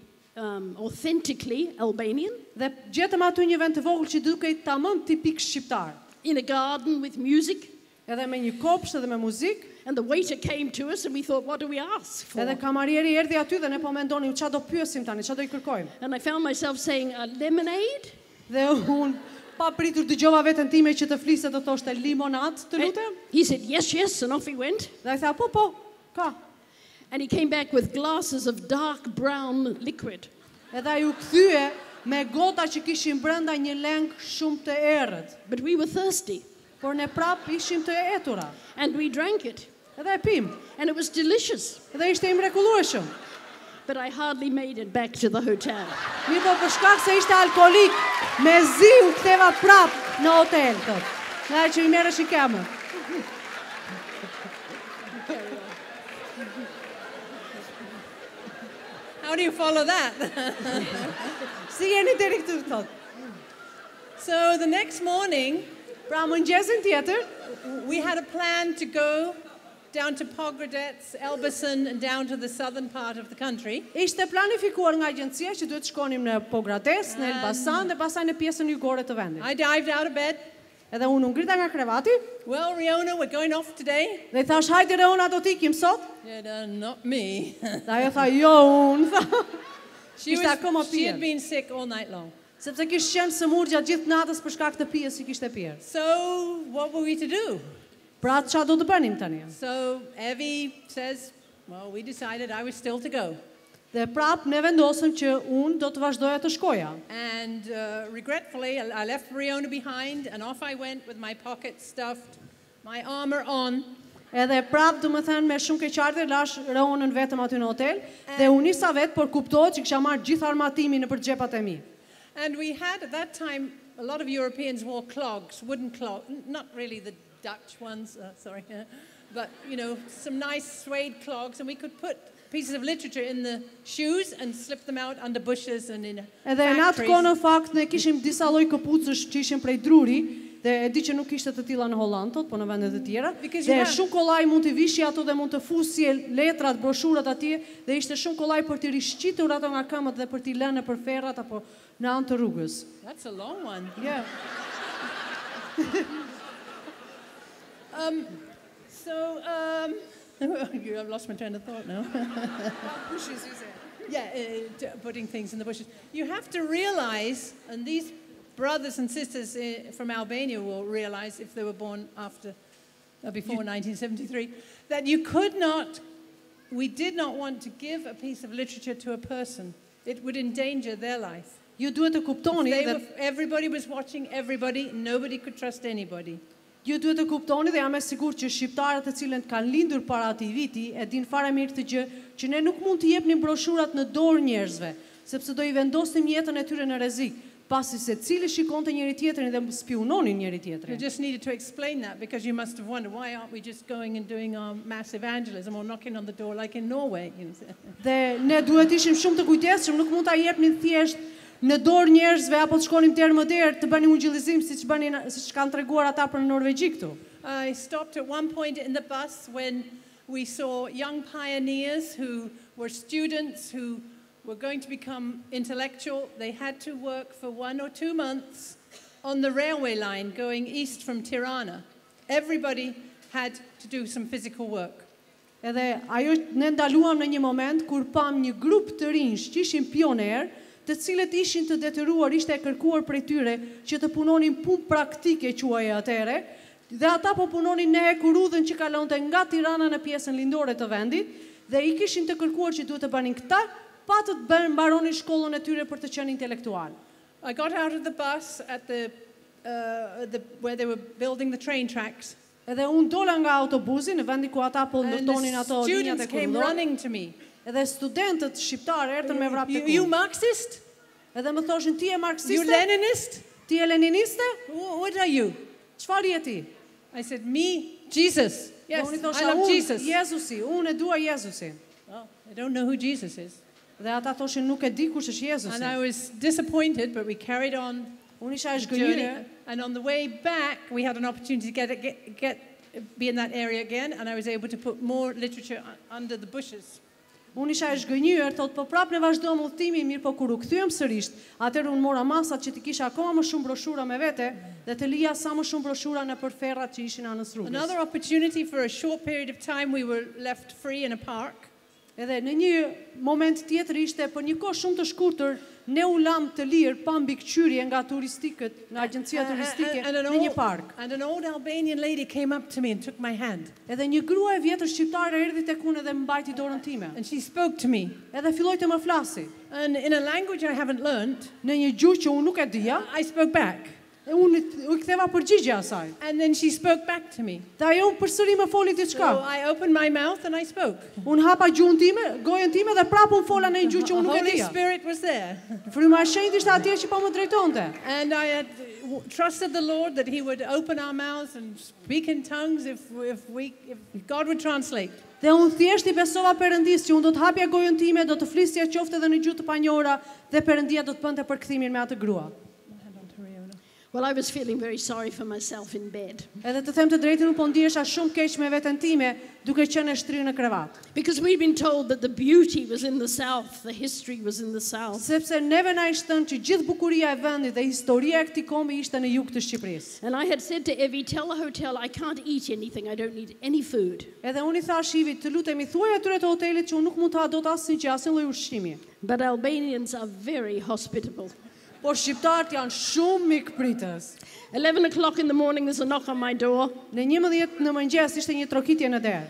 Speaker 3: authentically Albanian,
Speaker 2: dhe gjetëm aty një vend të vogël që dukej tamam tipik shqiptar.
Speaker 3: in a garden with music.
Speaker 2: Edhe me një kopsht edhe me muzikë,
Speaker 3: And the waiter came to us and we thought, what do we ask for?
Speaker 2: edhe kamarieri erdhi aty dhe ne po mendonim çfarë do pyesim tani, çfarë do I kërkojmë.
Speaker 3: And I found myself saying, lemonade?
Speaker 2: Dhe unë pa pritur dëgjova veten time që të fliste të thoshte limonad, të lutem.
Speaker 3: He said, yes, yes, and off he went.
Speaker 2: Dhe ai tha, po, ka.
Speaker 3: And he came back with glasses of dark brown liquid.
Speaker 2: Edhe ai u kthye me gota që kishin brenda një leng shumë të errët.
Speaker 3: But we were thirsty.
Speaker 2: Por ne prap ishim të etura.
Speaker 3: And we drank it.
Speaker 2: Edhe e pim.
Speaker 3: And it was delicious.
Speaker 2: Edhe ishte I mrekullueshëm.
Speaker 3: But I hardly made it back to the hotel.
Speaker 2: Mirë po për shkak se ishte alkolik, me zi u ktheva prap në hotel, thot. Nga që I merresh I kemë.
Speaker 4: How do you follow that?
Speaker 2: Si jeni deri këtu, thot.
Speaker 4: So the next morning,
Speaker 2: Pra mëngjesin tjetër,
Speaker 4: we had a plan to go down to Pogradets, Elbasan, and down to the southern part of the country.
Speaker 2: ishte planifikuar nga agjencia që duhet shkonim në Pogrades, në Elbasan dhe pastaj në pjesën jugore të vendit.
Speaker 4: I dived out of bed.
Speaker 2: Edhe unë u ngrita nga krevati
Speaker 4: Well, Reona, we're going off today.
Speaker 2: dhe I thash, hajde Reona, do t'ikim sot.
Speaker 4: Said, not me.
Speaker 2: Dhe ajo tha, jo unë, tha.
Speaker 4: She
Speaker 2: Ishte akoma
Speaker 4: she had
Speaker 2: pirë.
Speaker 4: been sick all night long.
Speaker 2: Sepse kishte qenë sëmur gjatë gjithë natës për shkak të pijes që kishte pirë.
Speaker 4: So what were we to do?
Speaker 2: Pra çfarë do të bënim tani?
Speaker 4: So Evey says, well, we decided I was still to go.
Speaker 2: Dhe prap ne vendosëm që unë do të vazhdoja të shkoja.
Speaker 4: And regretfully, I left Reona behind, and off I went with my pockets stuffed, my armor on.
Speaker 2: Edhe prap, do më thënë, me shumë keqardhje lash Reonën vetëm aty në hotel, dhe unë nisa vetë, por kuptohet që kisha marrë gjithë armatimin nëpër xhepat e mi.
Speaker 4: And we had, at that time, a lot of Europeans wore clogs, wooden clogs, not really the Dutch ones, sorry, but some nice suede clogs, and we could put pieces of literature in the shoes and slip them out under bushes and in
Speaker 2: Edhe në atë kohë në fakt ne kishim disa lloj këpucësh që ishin prej druri, dhe e di që nuk ishte të tilla në Holland, po në vende të tjera. Dhe shumë kollaj mund të vishi ato dhe mund të fusje letrat, broshurat atje, dhe ishte shumë kollaj për të rishqitur ato nga këmbët dhe për t'i lënë nëpër ferrat apo në anë të rrugës.
Speaker 4: That's a long one.
Speaker 2: Yeah.
Speaker 4: I've lost my train of thought now.
Speaker 2: Bushes, you said.
Speaker 4: Yeah, putting things in the bushes. You have to realize, and these brothers and sisters from Albania will realize if they were born before 1973, that we did not want to give a piece of literature to a person. It would endanger their life.
Speaker 2: Ju duhet të kuptoni
Speaker 4: everybody was watching everybody, nobody could trust anybody.
Speaker 2: Ju duhet të kuptoni dhe jam e sigurt që shqiptarët të cilët kanë lindur para atij viti e din fare mirë këtë gjë, që ne nuk mund të jepnim broshurat në dorë njerëzve, sepse do I vendosnim jetën e tyre në rrezik, pasi secili shikonte njëri tjetrin dhe spiononin njëri tjetrin.
Speaker 4: You just needed to explain that because you must have wondered why aren't we just going and doing our mass evangelism or knocking on the door like in Norway,
Speaker 2: Dhe ne duhet ishim shumë të kujdesshëm, nuk mund ta jepnim thjesht në dorë njerëzve apo të shkonim derë më derë të bënim evangelizim siç kanë treguar ata për në Norvegji këtu.
Speaker 4: I stopped at one point in the bus when we saw young pioneers who were students who were going to become intellectual. They had to work for 1 or 2 months on the railway line going east from Tirana. Everybody had to do some physical work.
Speaker 2: Edhe ajo ne ndaluam në një moment kur pam një grup të rinj që ishin pioner, të cilët ishin të detyruar, ishte e kërkuar prej tyre që të punonin punë praktike quajë atëre, dhe ata po punonin në hekurudhën që kalonte nga Tirana në pjesën lindore të vendit, dhe I kishin të kërkuar që duhet të banin këta, pa të mbaronin shkollën e tyre për të qenë intelektual.
Speaker 4: I got out of the bus at where they were building the train tracks.
Speaker 2: Edhe unë dola nga autobusi në vendi ku ata po ndërtonin ato linjat e
Speaker 4: kurrëdorë.
Speaker 2: Edhe studentët shqiptarë erdhën me vrap tek unë.
Speaker 4: You Marxist?
Speaker 2: Edhe më thoshin ti je marksiste?
Speaker 4: You Leninist?
Speaker 2: Ti je leniniste?
Speaker 4: What are you?
Speaker 2: Çfarë je ti?
Speaker 4: I said me, Jesus. Yes, I love Jesus.
Speaker 2: Jezusi, unë e dua Jezusin.
Speaker 4: Well, I don't know who Jesus is.
Speaker 2: Dhe ata thoshin nuk e di kush është Jezusi.
Speaker 4: And I was disappointed, but we carried on.
Speaker 2: Unë isha e zgënjur.
Speaker 4: And on the way back, we had an opportunity to be in that area again, and I was able to put more literature under the bushes.
Speaker 2: Unë isha e zgënjur, thot po prapë ne vazhdojmë udhëtimin, mirë po kur u kthyem sërish, atëherë unë mora masat që të kisha akoma më shumë broshura me vete dhe të lija sa më shumë broshura në ferrat që ishin anës rrugës.
Speaker 4: Another opportunity for a short period of time we were left free in a park.
Speaker 2: Edhe në një moment tjetër ishte për një kohë shumë të shkurtër ne u lam të lirë pa mbikëqyrje nga turistikët, nga agjencia turistike në një park.
Speaker 4: And an old Albanian lady came up to me and took my hand.
Speaker 2: Edhe një grua e vjetër shqiptare erdhi tek unë dhe më mbajti dorën time.
Speaker 4: And she spoke to me.
Speaker 2: Edhe filloi të më flasi.
Speaker 4: And in a language I haven't learned,
Speaker 2: në një gjuhë që unë nuk e dija,
Speaker 4: I spoke back.
Speaker 2: Unë u ktheva përgjigje asaj.
Speaker 4: And then she spoke back to me.
Speaker 2: Dhe ajo përsëri më foli diçka.
Speaker 4: So I opened my mouth and I spoke.
Speaker 2: Unë hapa gjuhën time, gojën time dhe prapë unë fola në një gjuhë që unë nuk e dija.
Speaker 4: The Holy Spirit was there.
Speaker 2: Fryma e Shenjtë ishte atje që po më drejtonte.
Speaker 4: And I had trusted the Lord that He would open our mouths and speak in tongues if God would translate.
Speaker 2: Dhe unë thjesht I besova Perëndis që unë do të hapja gojën time, do të flisja qoftë edhe në gjuhë të panjohura dhe Perëndia do të bënte përkthimin me atë grua.
Speaker 3: Well, I was feeling very sorry for myself in bed.
Speaker 2: Edhe të them të drejtën, unë po ndihesha shumë keq me veten time, duke qenë e shtrirë në krevat.
Speaker 3: Because we'd been told that the beauty was in the south, the history was in the south.
Speaker 2: Sepse neve na ishte thënë që gjithë bukuria e vendit dhe historia e këtij kombi ishte në jug të Shqipërisë.
Speaker 3: And I had said to Evey, tell the hotel I can't eat anything, I don't need any food.
Speaker 2: Edhe unë I thash Evey, të lutemi thuaj atyre të hotelit që unë nuk mund të ha dot asnjë gjë, asnjë lloj ushqimi.
Speaker 3: But Albanians are very hospitable.
Speaker 2: Por shqiptarët janë shumë mikpritës.
Speaker 3: 11 o'clock in the morning there's a knock on my door.
Speaker 2: Në 11 në mëngjes ishte një trokitje në derë.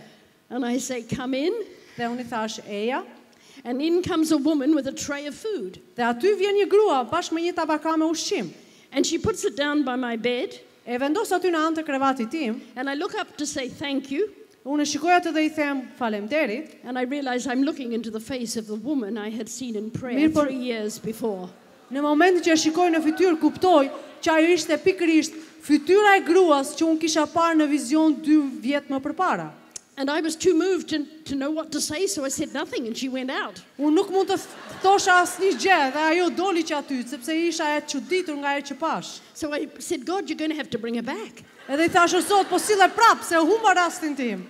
Speaker 3: And I say, come in.
Speaker 2: Dhe unë I thash, eja.
Speaker 3: And in comes a woman with a tray of food.
Speaker 2: Dhe aty vjen një grua bashkë me një tabaka me ushqim.
Speaker 3: And she puts it down by my bed.
Speaker 2: E vendos aty në anë të krevatit tim.
Speaker 3: And I look up to say thank you.
Speaker 2: Unë shikoj atë dhe I them faleminderit.
Speaker 3: And I realize I'm looking into the face of the woman I had seen in prayer 3 years before.
Speaker 2: Në momentin që e shikoj në fytyrë, kuptoj që ajo ishte pikërisht fytyra e gruas që unë kisha parë në vizion 2 vjet më përpara.
Speaker 3: And I was too moved to know what to say, so I said nothing and she went out.
Speaker 2: Unë nuk mund të thosha asnjë gjë, dhe ajo doli që aty, sepse isha e çuditur nga ajo që pash.
Speaker 3: So I said, God, you're going to have to bring her back.
Speaker 2: Edhe I thash, Zot, po sille prap, se humba rastin tim.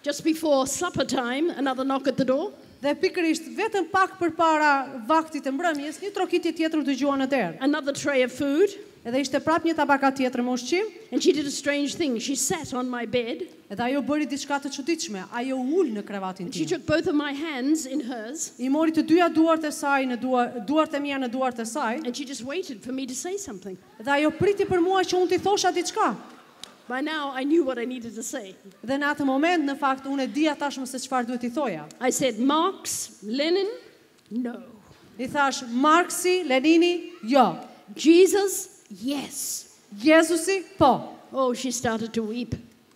Speaker 3: Just before supper time, another knock at the door.
Speaker 2: Dhe pikërisht vetëm pak përpara vaktit të mbrëmjes, një trokitje tjetër u dëgjua në derë.
Speaker 3: Another tray of food.
Speaker 2: Edhe ishte prap një tabaka tjetër me ushqim.
Speaker 3: And she did a strange thing. She sat on my bed.
Speaker 2: Edhe ajo bëri diçka të çuditshme. Ajo ul në krevatin
Speaker 3: She
Speaker 2: tim.
Speaker 3: took both of my hands in hers.
Speaker 2: I mori të dyja duart e saj në duart e mia në duart e saj.
Speaker 3: And she just waited for me to say something.
Speaker 2: Dhe ajo priti për mua që unë t'i thosha diçka.
Speaker 3: By now, I knew what I needed to say.
Speaker 2: Dhe në atë moment, në fakt, unë e dija tashmë se çfarë duhet I thoja.
Speaker 3: I said, Marx, Lenin, no.
Speaker 2: I thash, Marksi, Lenini, jo.
Speaker 3: Jesus, yes.
Speaker 2: Jezusi, po.
Speaker 3: Oh, she started to weep.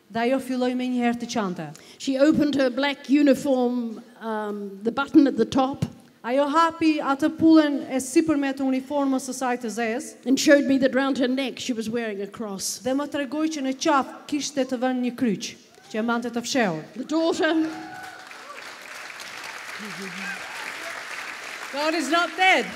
Speaker 2: Dhe ajo filloi me njëherë të qante.
Speaker 3: She opened her black uniform, the button at the top,
Speaker 2: Ajo hapi atë pullën e sipërme të uniformës së saj të zezë
Speaker 3: and showed me that round her neck she was wearing a cross.
Speaker 2: dhe më tregoi që në qaf kishte të vënë një kryq që e mbante të fshehur.
Speaker 3: The daughter,
Speaker 4: God is not dead.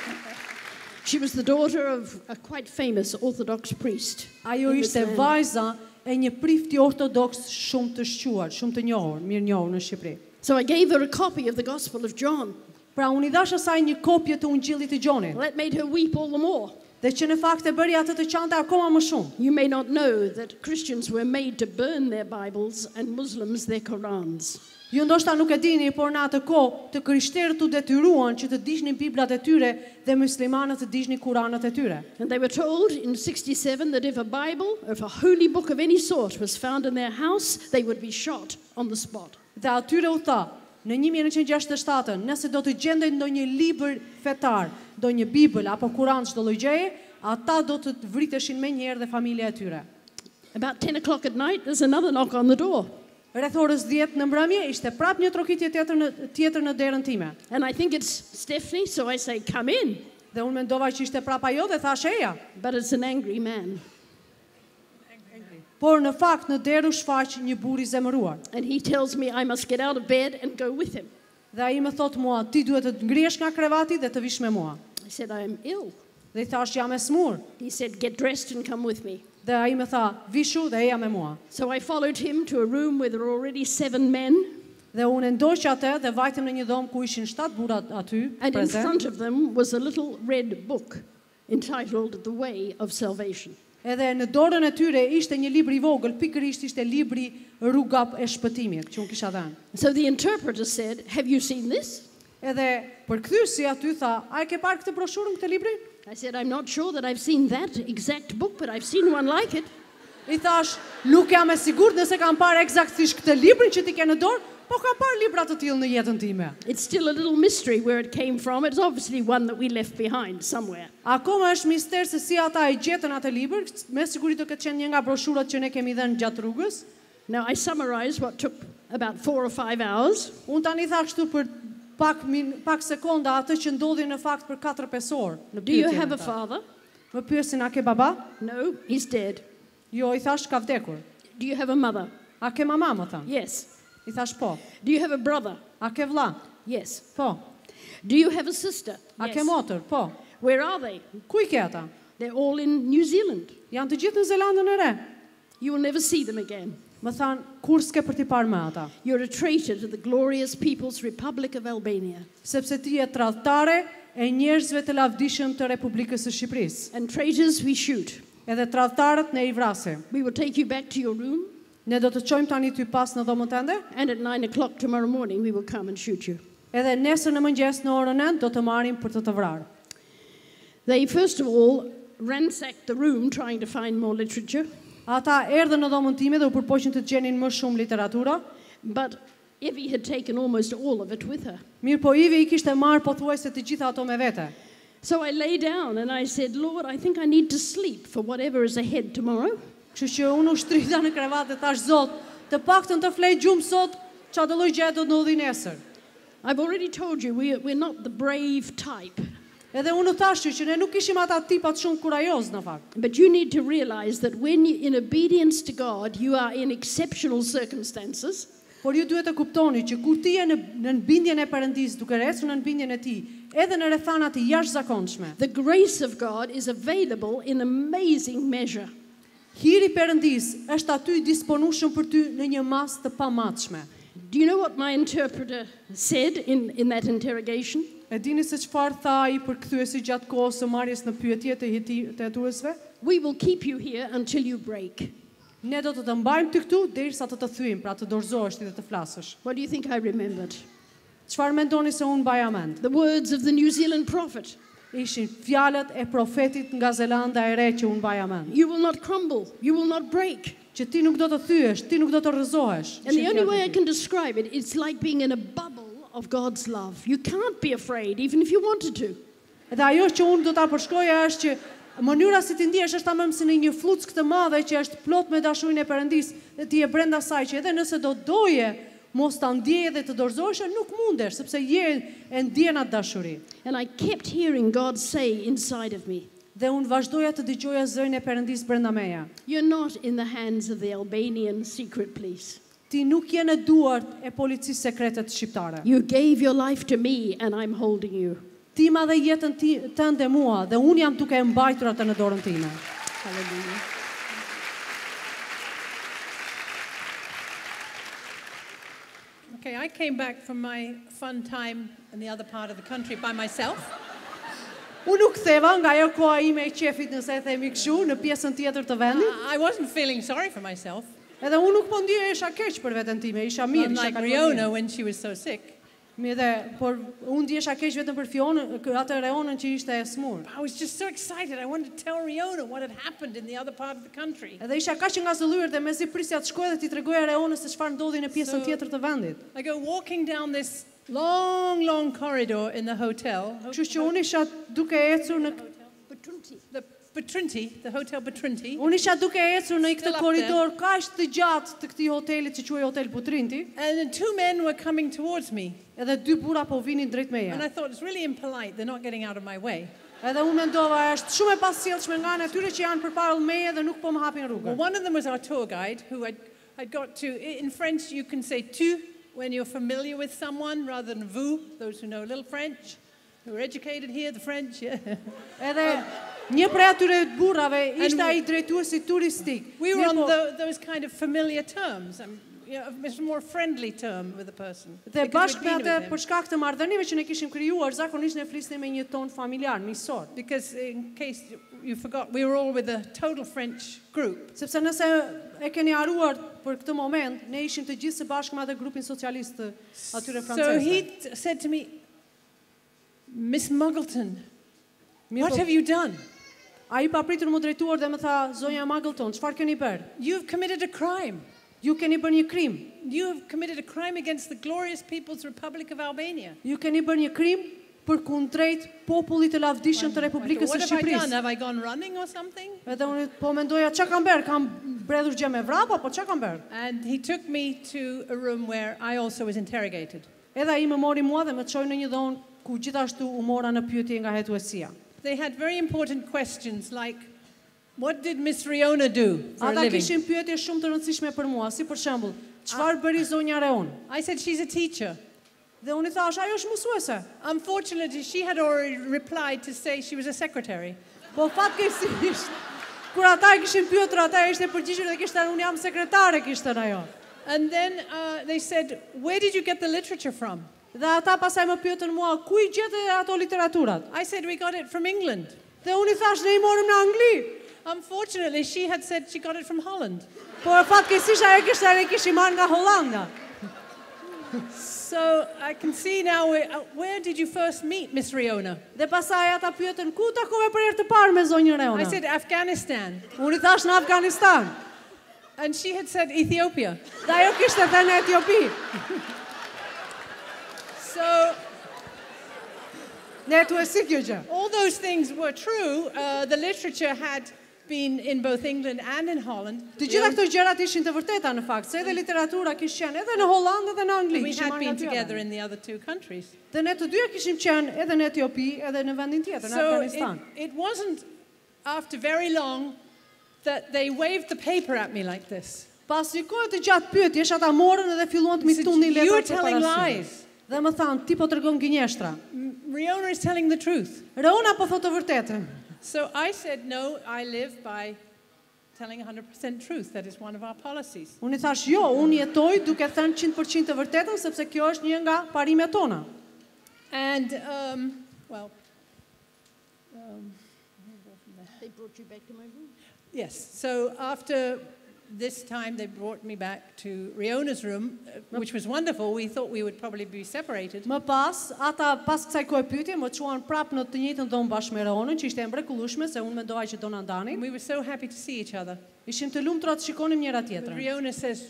Speaker 3: she was the daughter of a quite famous Orthodox priest.
Speaker 2: Ajo
Speaker 3: in this
Speaker 2: ishte
Speaker 3: land.
Speaker 2: vajza e një prifti ortodoks shumë të shquar, shumë të njohur, mirë njohur në Shqipëri.
Speaker 3: So I gave her a copy of the Gospel of John.
Speaker 2: Pra unë I dash asaj një kopje të Ungjillit të Gjonit,
Speaker 3: Well, that made her weep all the more.
Speaker 2: dhe që në fakt e bëri atë të qante akoma më shumë.
Speaker 3: You may not know that Christians were made to burn their Bibles and Muslims their Qurans.
Speaker 2: Ju ndoshta nuk e dini, por në atë kohë të krishterët u detyruan që të digjnin Biblat e tyre dhe muslimanët të digjnin Kuranët e tyre.
Speaker 3: And they were told in 67 that if a Bible or if a holy book of any sort was found in their house, they would be shot on the spot.
Speaker 2: Dhe atyre u tha, në 1967, nëse do të gjendej ndonjë libër fetar, ndonjë Bibël apo Kuran çdo lloj gjëje, ata do të vriteshin menjëherë dhe familja e tyre.
Speaker 3: About 10 o'clock at night, there's another knock on the door.
Speaker 2: Rreth orës 10 në mbrëmje ishte prap një trokitje tjetër në derën time.
Speaker 3: And I think it's Stephanie, so I say, come in.
Speaker 2: Dhe unë mendova që ishte prap ajo dhe thash eja.
Speaker 3: But it's an angry man.
Speaker 2: Por në fakt në derë u shfaq një burr I zemëruar.
Speaker 3: And he tells me I must get out of bed and go with him.
Speaker 2: Dhe ai më thot mua, ti duhet të ngrihesh nga krevati dhe të vish me mua.
Speaker 3: I said, I am ill.
Speaker 2: Dhe I thash jam e smur.
Speaker 3: He said, get dressed and come with me.
Speaker 2: Dhe ai më tha, vishu dhe eja me mua.
Speaker 3: So I followed him to a room where there were already 7 men.
Speaker 2: Dhe unë ndoq atë dhe vajtëm në një dhomë ku ishin 7 burra aty
Speaker 3: And in
Speaker 2: prezent.
Speaker 3: front of them was a little red book entitled The Way of Salvation.
Speaker 2: Edhe në dorën e tyre ishte një libër I vogël, pikërisht ishte libri Rruga e shpëtimit, që unë kisha dhënë.
Speaker 3: So the interpreter said, have you seen this?
Speaker 2: Edhe përkthyesi aty tha, a e ke parë këtë broshurën, këtë librin?
Speaker 3: I said, I'm not sure that I've seen that exact book, but I've seen one like it.
Speaker 2: I thash, nuk jam e sigurt nëse kam parë eksaktësisht këtë librin që ti ke në dorë, po kam parë libra të tillë në jetën time.
Speaker 3: It's still a little mystery where it came from. It's obviously one that we left behind somewhere.
Speaker 2: Akoma është mister se si ata e gjetën atë libër, me siguri do këtë qenë një nga broshurat që ne kemi dhënë gjatë rrugës.
Speaker 3: Now, I summarized what took about 4 or 5 hours.
Speaker 2: Unë tani tha kështu për pak sekonda atë që ndodhi në fakt për 4-5 orë në
Speaker 3: Do you
Speaker 2: pyetjen
Speaker 3: have
Speaker 2: e
Speaker 3: a
Speaker 2: ta.
Speaker 3: father?
Speaker 2: Më pyesin, a ke baba?
Speaker 3: No, he's dead.
Speaker 2: Jo, I thash ka vdekur.
Speaker 3: Do you have a mother?
Speaker 2: A ke mama, më thanë?
Speaker 3: Yes.
Speaker 2: I thash po.
Speaker 3: Do you have a brother?
Speaker 2: A ke vlla?
Speaker 3: Yes.
Speaker 2: Po.
Speaker 3: Do you have a sister?
Speaker 2: A ke
Speaker 3: Yes.
Speaker 2: motër? Po.
Speaker 3: Where are they?
Speaker 2: Ku I ke ata?
Speaker 3: They're all in New Zealand.
Speaker 2: Janë të gjithë në Zelandën e Re.
Speaker 3: You will never see them again.
Speaker 2: Më thanë, kur s'ke për t'i parë me ata?
Speaker 3: You're a traitor to the glorious People's Republic of Albania.
Speaker 2: Sepse ti je tradhtare e njerëzve të lavdishëm të Republikës së Shqipërisë.
Speaker 3: And traitors we shoot.
Speaker 2: Edhe tradhtarët ne I vrasim.
Speaker 3: We will take you back to your room,
Speaker 2: Ne do të çojmë tani ty pas në dhomën tënde,
Speaker 3: and at 9 o'clock tomorrow morning we will come and shoot you.
Speaker 2: edhe nesër në mëngjes në orën 9 do të marrim për të vrarë.
Speaker 3: They first of all ransacked the room trying to find more literature,
Speaker 2: Ata erdhën në dhomën time dhe u përpoqën të gjenin më shumë literatura.
Speaker 3: but Evey had taken almost all of it with her.
Speaker 2: Mirë po Evey I kishte marrë pothuajse të gjitha ato me vete.
Speaker 3: So I lay down and I said, Lord, I think I need to sleep for whatever is ahead tomorrow.
Speaker 2: Kështu që unë u shtrita në krevat dhe thash Zot, të paktën të flej gjumë sot, çfarë do lloj gjë do të ndodhi nesër.
Speaker 3: I've already told you we're not the brave type,
Speaker 2: Edhe unë u thash që ne nuk ishim ata tipat shumë kurajoz në fakt.
Speaker 3: but you need to realize that when you, in obedience to God, you are in exceptional circumstances.
Speaker 2: Por ju duhet të kuptoni që kur ti je në bindjen e Perëndis, duke ecur në bindjen e Tij, edhe në rrethana të jashtëzakonshme,
Speaker 3: the grace of God is available in amazing measure.
Speaker 2: hiri i Perëndis është aty disponueshëm për ty në një masë të pamatshme.
Speaker 3: Do you know what my interpreter said in that interrogation?
Speaker 2: E dini se çfarë tha ai përkthyesi gjatë kohës së marrjes në pyetje të hetuesve?
Speaker 3: We will keep you here until you break.
Speaker 2: Ne do të të mbajmë ty këtu derisa të thyejmë, pra të dorëzohesh ti dhe të flasësh.
Speaker 3: What do you think I remembered?
Speaker 2: Çfarë mendoni se unë mbaja mend?
Speaker 3: The words of the New Zealand prophet.
Speaker 2: Ishin fjalët e profetit nga Zelanda e Re që unë mbaja mend.
Speaker 3: You will not crumble, you will not break.
Speaker 2: Që ti nuk do të thyesh, ti nuk do të rrëzohesh.
Speaker 3: And the only way I can describe it, it's like being in a bubble of God's love. You can't be afraid, even if you wanted to.
Speaker 2: Dhe ajo që unë do ta përshkroja është që mënyra si ti ndihesh është tamam si në një fluckë të madhe që është plot me dashurinë e Perëndis dhe ti je brenda saj që edhe nëse do doje mos ta ndjeje dhe të dorëzohesh, nuk mundesh sepse je e ndjen atë dashuri.
Speaker 3: And I kept hearing God say inside of me,
Speaker 2: Dhe unë vazhdoja të dëgjoja zërin e Perëndis brenda meja.
Speaker 3: you're not in the hands of the Albanian secret police.
Speaker 2: Ti nuk je në duart e policisë sekrete të shqiptare.
Speaker 3: You gave your life to me and I'm holding you.
Speaker 2: Ti ma dhe jetën tënde mua dhe unë jam duke e mbajtur atë në dorën time.
Speaker 3: Hallelujah.
Speaker 4: Okay, I came back from my fun time in the other part of the country by myself.
Speaker 2: Unë nuk ktheva nga ajo koha ime e qefit nëse e themi kështu në pjesën tjetër të vendit.
Speaker 4: I wasn't feeling sorry for myself.
Speaker 2: Edhe unë nuk po ndjesha keq për veten time, isha mirë, isha
Speaker 4: Unlike
Speaker 2: kaluar
Speaker 4: Reona
Speaker 2: mirë.
Speaker 4: when she was so sick.
Speaker 2: Por unë ndjesha keq vetëm për Fionën, atë Reonën që ishte e smur.
Speaker 4: I was just so excited. I wanted to tell Reona what had happened in the other part of the country.
Speaker 2: Edhe isha kaq nga zëllyer dhe mezi prisja të shkoj dhe t'i tregoja Reonës se çfarë ndodhi në pjesën tjetër të vendit.
Speaker 4: I go walking down this long corridor in the hotel.
Speaker 2: Kështu që unë isha duke ecur në
Speaker 4: The Hotel Betrinti.
Speaker 2: Unë isha duke ecur në këtë
Speaker 4: Still up
Speaker 2: korridor kaq të gjatë të këtij hotelit që quhej Hotel Butrinti,
Speaker 4: And then two men were coming towards me.
Speaker 2: edhe dy burra po vinin drejt meje.
Speaker 4: And I thought, it's really impolite. They're not getting out of my way.
Speaker 2: Edhe unë mendova është shumë e pasjellshme nga ana tyre që janë përpara meje dhe nuk po më hapin
Speaker 4: Well,
Speaker 2: rrugën.
Speaker 4: one of them was our tour guide who I'd got to, in French you can say tu when you're familiar with someone rather than vous, those who know a little French, who are educated here, the French. Yeah.
Speaker 2: Edhe një prej atyre burrave ishte ai drejtuesi turistik.
Speaker 4: We were on
Speaker 2: Mirë
Speaker 4: those kind of familiar terms. It's a more friendly term with the person.
Speaker 2: Dhe
Speaker 4: because
Speaker 2: bashkë
Speaker 4: we'd
Speaker 2: me
Speaker 4: been with
Speaker 2: atë
Speaker 4: them.
Speaker 2: për shkak të marrëdhënieve që ne kishim krijuar, zakonisht ne flisnim me një ton familjar, miqësor.
Speaker 4: Because in case you forgot, we were all with a total French group.
Speaker 2: Sepse nëse e keni haruar për këtë moment, ne ishim të gjithë së bashku me atë grupin socialist të atyre
Speaker 4: So
Speaker 2: francezëve.
Speaker 4: he said to me, Miss Muggleton,
Speaker 2: Mirë
Speaker 4: what
Speaker 2: po,
Speaker 4: have you done?
Speaker 2: ai pa pritur më drejtuar dhe më tha, zonja Muggleton, çfarë keni bërë?
Speaker 4: You've committed a crime.
Speaker 2: Ju keni bërë një krim.
Speaker 4: You have committed a crime against the glorious People's Republic of Albania.
Speaker 2: Ju keni bërë një krim për kundrejt popullit të lavdishëm të Republikës
Speaker 4: What
Speaker 2: së
Speaker 4: have I done?
Speaker 2: Shqipërisë.
Speaker 4: Have I gone running or something?
Speaker 2: Edhe unë po mendoja, çka kam bërë? Kam bredhur gjë me vrapa, po çka kam bërë?
Speaker 4: And he took me to a room where I also was interrogated.
Speaker 2: Edhe ai më mori mua dhe më çoi në një dhomë ku gjithashtu u mora në pyetje nga hetuesia.
Speaker 4: They had very important questions like, what did Miss Reona do for a
Speaker 2: Ata
Speaker 4: living?
Speaker 2: kishin pyetje shumë të rëndësishme për mua, si për shembull, çfarë bëri zonja Reon?
Speaker 4: I said, she's a teacher.
Speaker 2: Dhe unë i thash, ajo është mësuese.
Speaker 4: Unfortunately, she had already replied to say she was a secretary.
Speaker 2: Po fatkeqësisht, kur ata e kishin pyetur, ata ishte përgjigjur dhe kishte thënë, unë jam sekretare, kishte thënë ajo.
Speaker 4: And then they said, where did you get the literature from?
Speaker 2: Dhe ata pasaj më pyetën mua, ku i gjete ato literaturat?
Speaker 4: I said, we got it from England.
Speaker 2: Dhe unë i thash, ne i morëm në Angli.
Speaker 4: Unfortunately, she had said she got it from Holland.
Speaker 2: Por fatkeqësisht ajo kishte ne kishim marrë nga Hollanda.
Speaker 4: So I can see now, where did you first meet Miss Reona?
Speaker 2: Dhe pasaj ata pyetën, ku takove për herë të parë me zonjën Reona?
Speaker 4: I said, Afghanistan.
Speaker 2: Unë i thash në Afganistan.
Speaker 4: And she had said, Ethiopia.
Speaker 2: Dhe ajo kishte thënë në Etiopi.
Speaker 4: So
Speaker 2: Ne tu e si kjo gjë.
Speaker 4: all those things were true. The literature had been in both England and in Holland.
Speaker 2: Të gjitha këto gjërat ishin të vërteta në fakt, se edhe literatura kishte qenë edhe në Hollandë edhe në Angli.
Speaker 4: We
Speaker 2: Kishim
Speaker 4: had
Speaker 2: marrë
Speaker 4: been
Speaker 2: nga dy
Speaker 4: together
Speaker 2: ana.
Speaker 4: in the other two countries.
Speaker 2: Dhe ne të dyja kishim qenë edhe në Etiopi, edhe në vendin tjetër, në
Speaker 4: So
Speaker 2: Afganistan.
Speaker 4: it wasn't after very long that they waved the paper at me like this.
Speaker 2: Pas një kohë të gjatë pyetjesh, ata morën edhe filluan të mi tundin
Speaker 4: You're
Speaker 2: letrat
Speaker 4: telling
Speaker 2: përpara syve.
Speaker 4: lies.
Speaker 2: Dhe më thanë, ti po tregon gënjeshtra.
Speaker 4: Reona is telling the truth.
Speaker 2: Reona po thotë të vërtetën.
Speaker 4: So I said, no, I live by telling 100% truth. That is one of our policies.
Speaker 2: Unë I thash, jo, unë jetoj duke thënë 100% të vërtetën, sepse kjo është një nga parimet tona.
Speaker 4: And,
Speaker 3: They brought you back to my room.
Speaker 4: yes, so after this time they brought me back to Reona's room, which was wonderful. We thought we would probably be separated.
Speaker 2: Më pas, ata pas kësaj kohe pyetje, më çuan prapë në të njëjtën dhomë bashkë me Reonën, që ishte e mrekullueshme se unë mendoja që do na ndanin.
Speaker 4: And we were so happy to see each other.
Speaker 2: Ishim të lumtura të shikonim njëra
Speaker 4: But
Speaker 2: tjetrën.
Speaker 4: Reona says,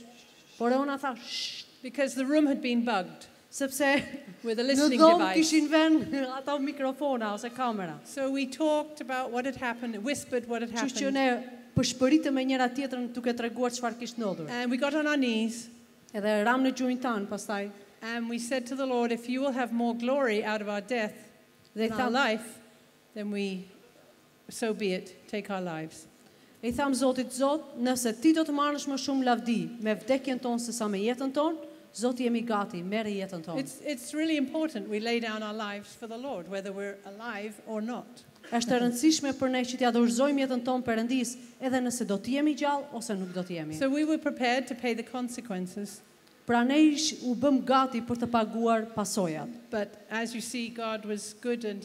Speaker 2: Por Reona tha, "Shh,"
Speaker 4: because the room had been bugged
Speaker 2: sepse
Speaker 4: with a
Speaker 2: në
Speaker 4: listening
Speaker 2: dhomë
Speaker 4: device.
Speaker 2: kishin vënë ato mikrofona ose kamera.
Speaker 4: So we talked about what had happened, whispered what had
Speaker 2: Kështu që
Speaker 4: happened.
Speaker 2: ne përshpëritëm me njëra tjetrën duke treguar çfarë kishte ndodhur.
Speaker 4: And we got on our knees
Speaker 2: Edhe ram në gjurin tan pastaj.
Speaker 4: and we said to the Lord, if you will have more glory out of our death
Speaker 2: Dhe
Speaker 4: than our life, then so be it, take our lives.
Speaker 2: I tham Zotit, Zot, nëse ti do të marrësh më shumë lavdi me vdekjen tonë se sa me jetën tonë, Zoti jemi gati, merre jetën tonë.
Speaker 4: It's really important we lay down our lives for the Lord, whether we're alive or not.
Speaker 2: Është e rëndësishme për ne që t'ia dorëzojmë jetën tonë Perëndis, edhe nëse do të jemi gjallë ose nuk do të jemi.
Speaker 4: So we were prepared to pay the consequences.
Speaker 2: Pra ne u bëm gati për të paguar pasojat.
Speaker 4: But as you see, God was good and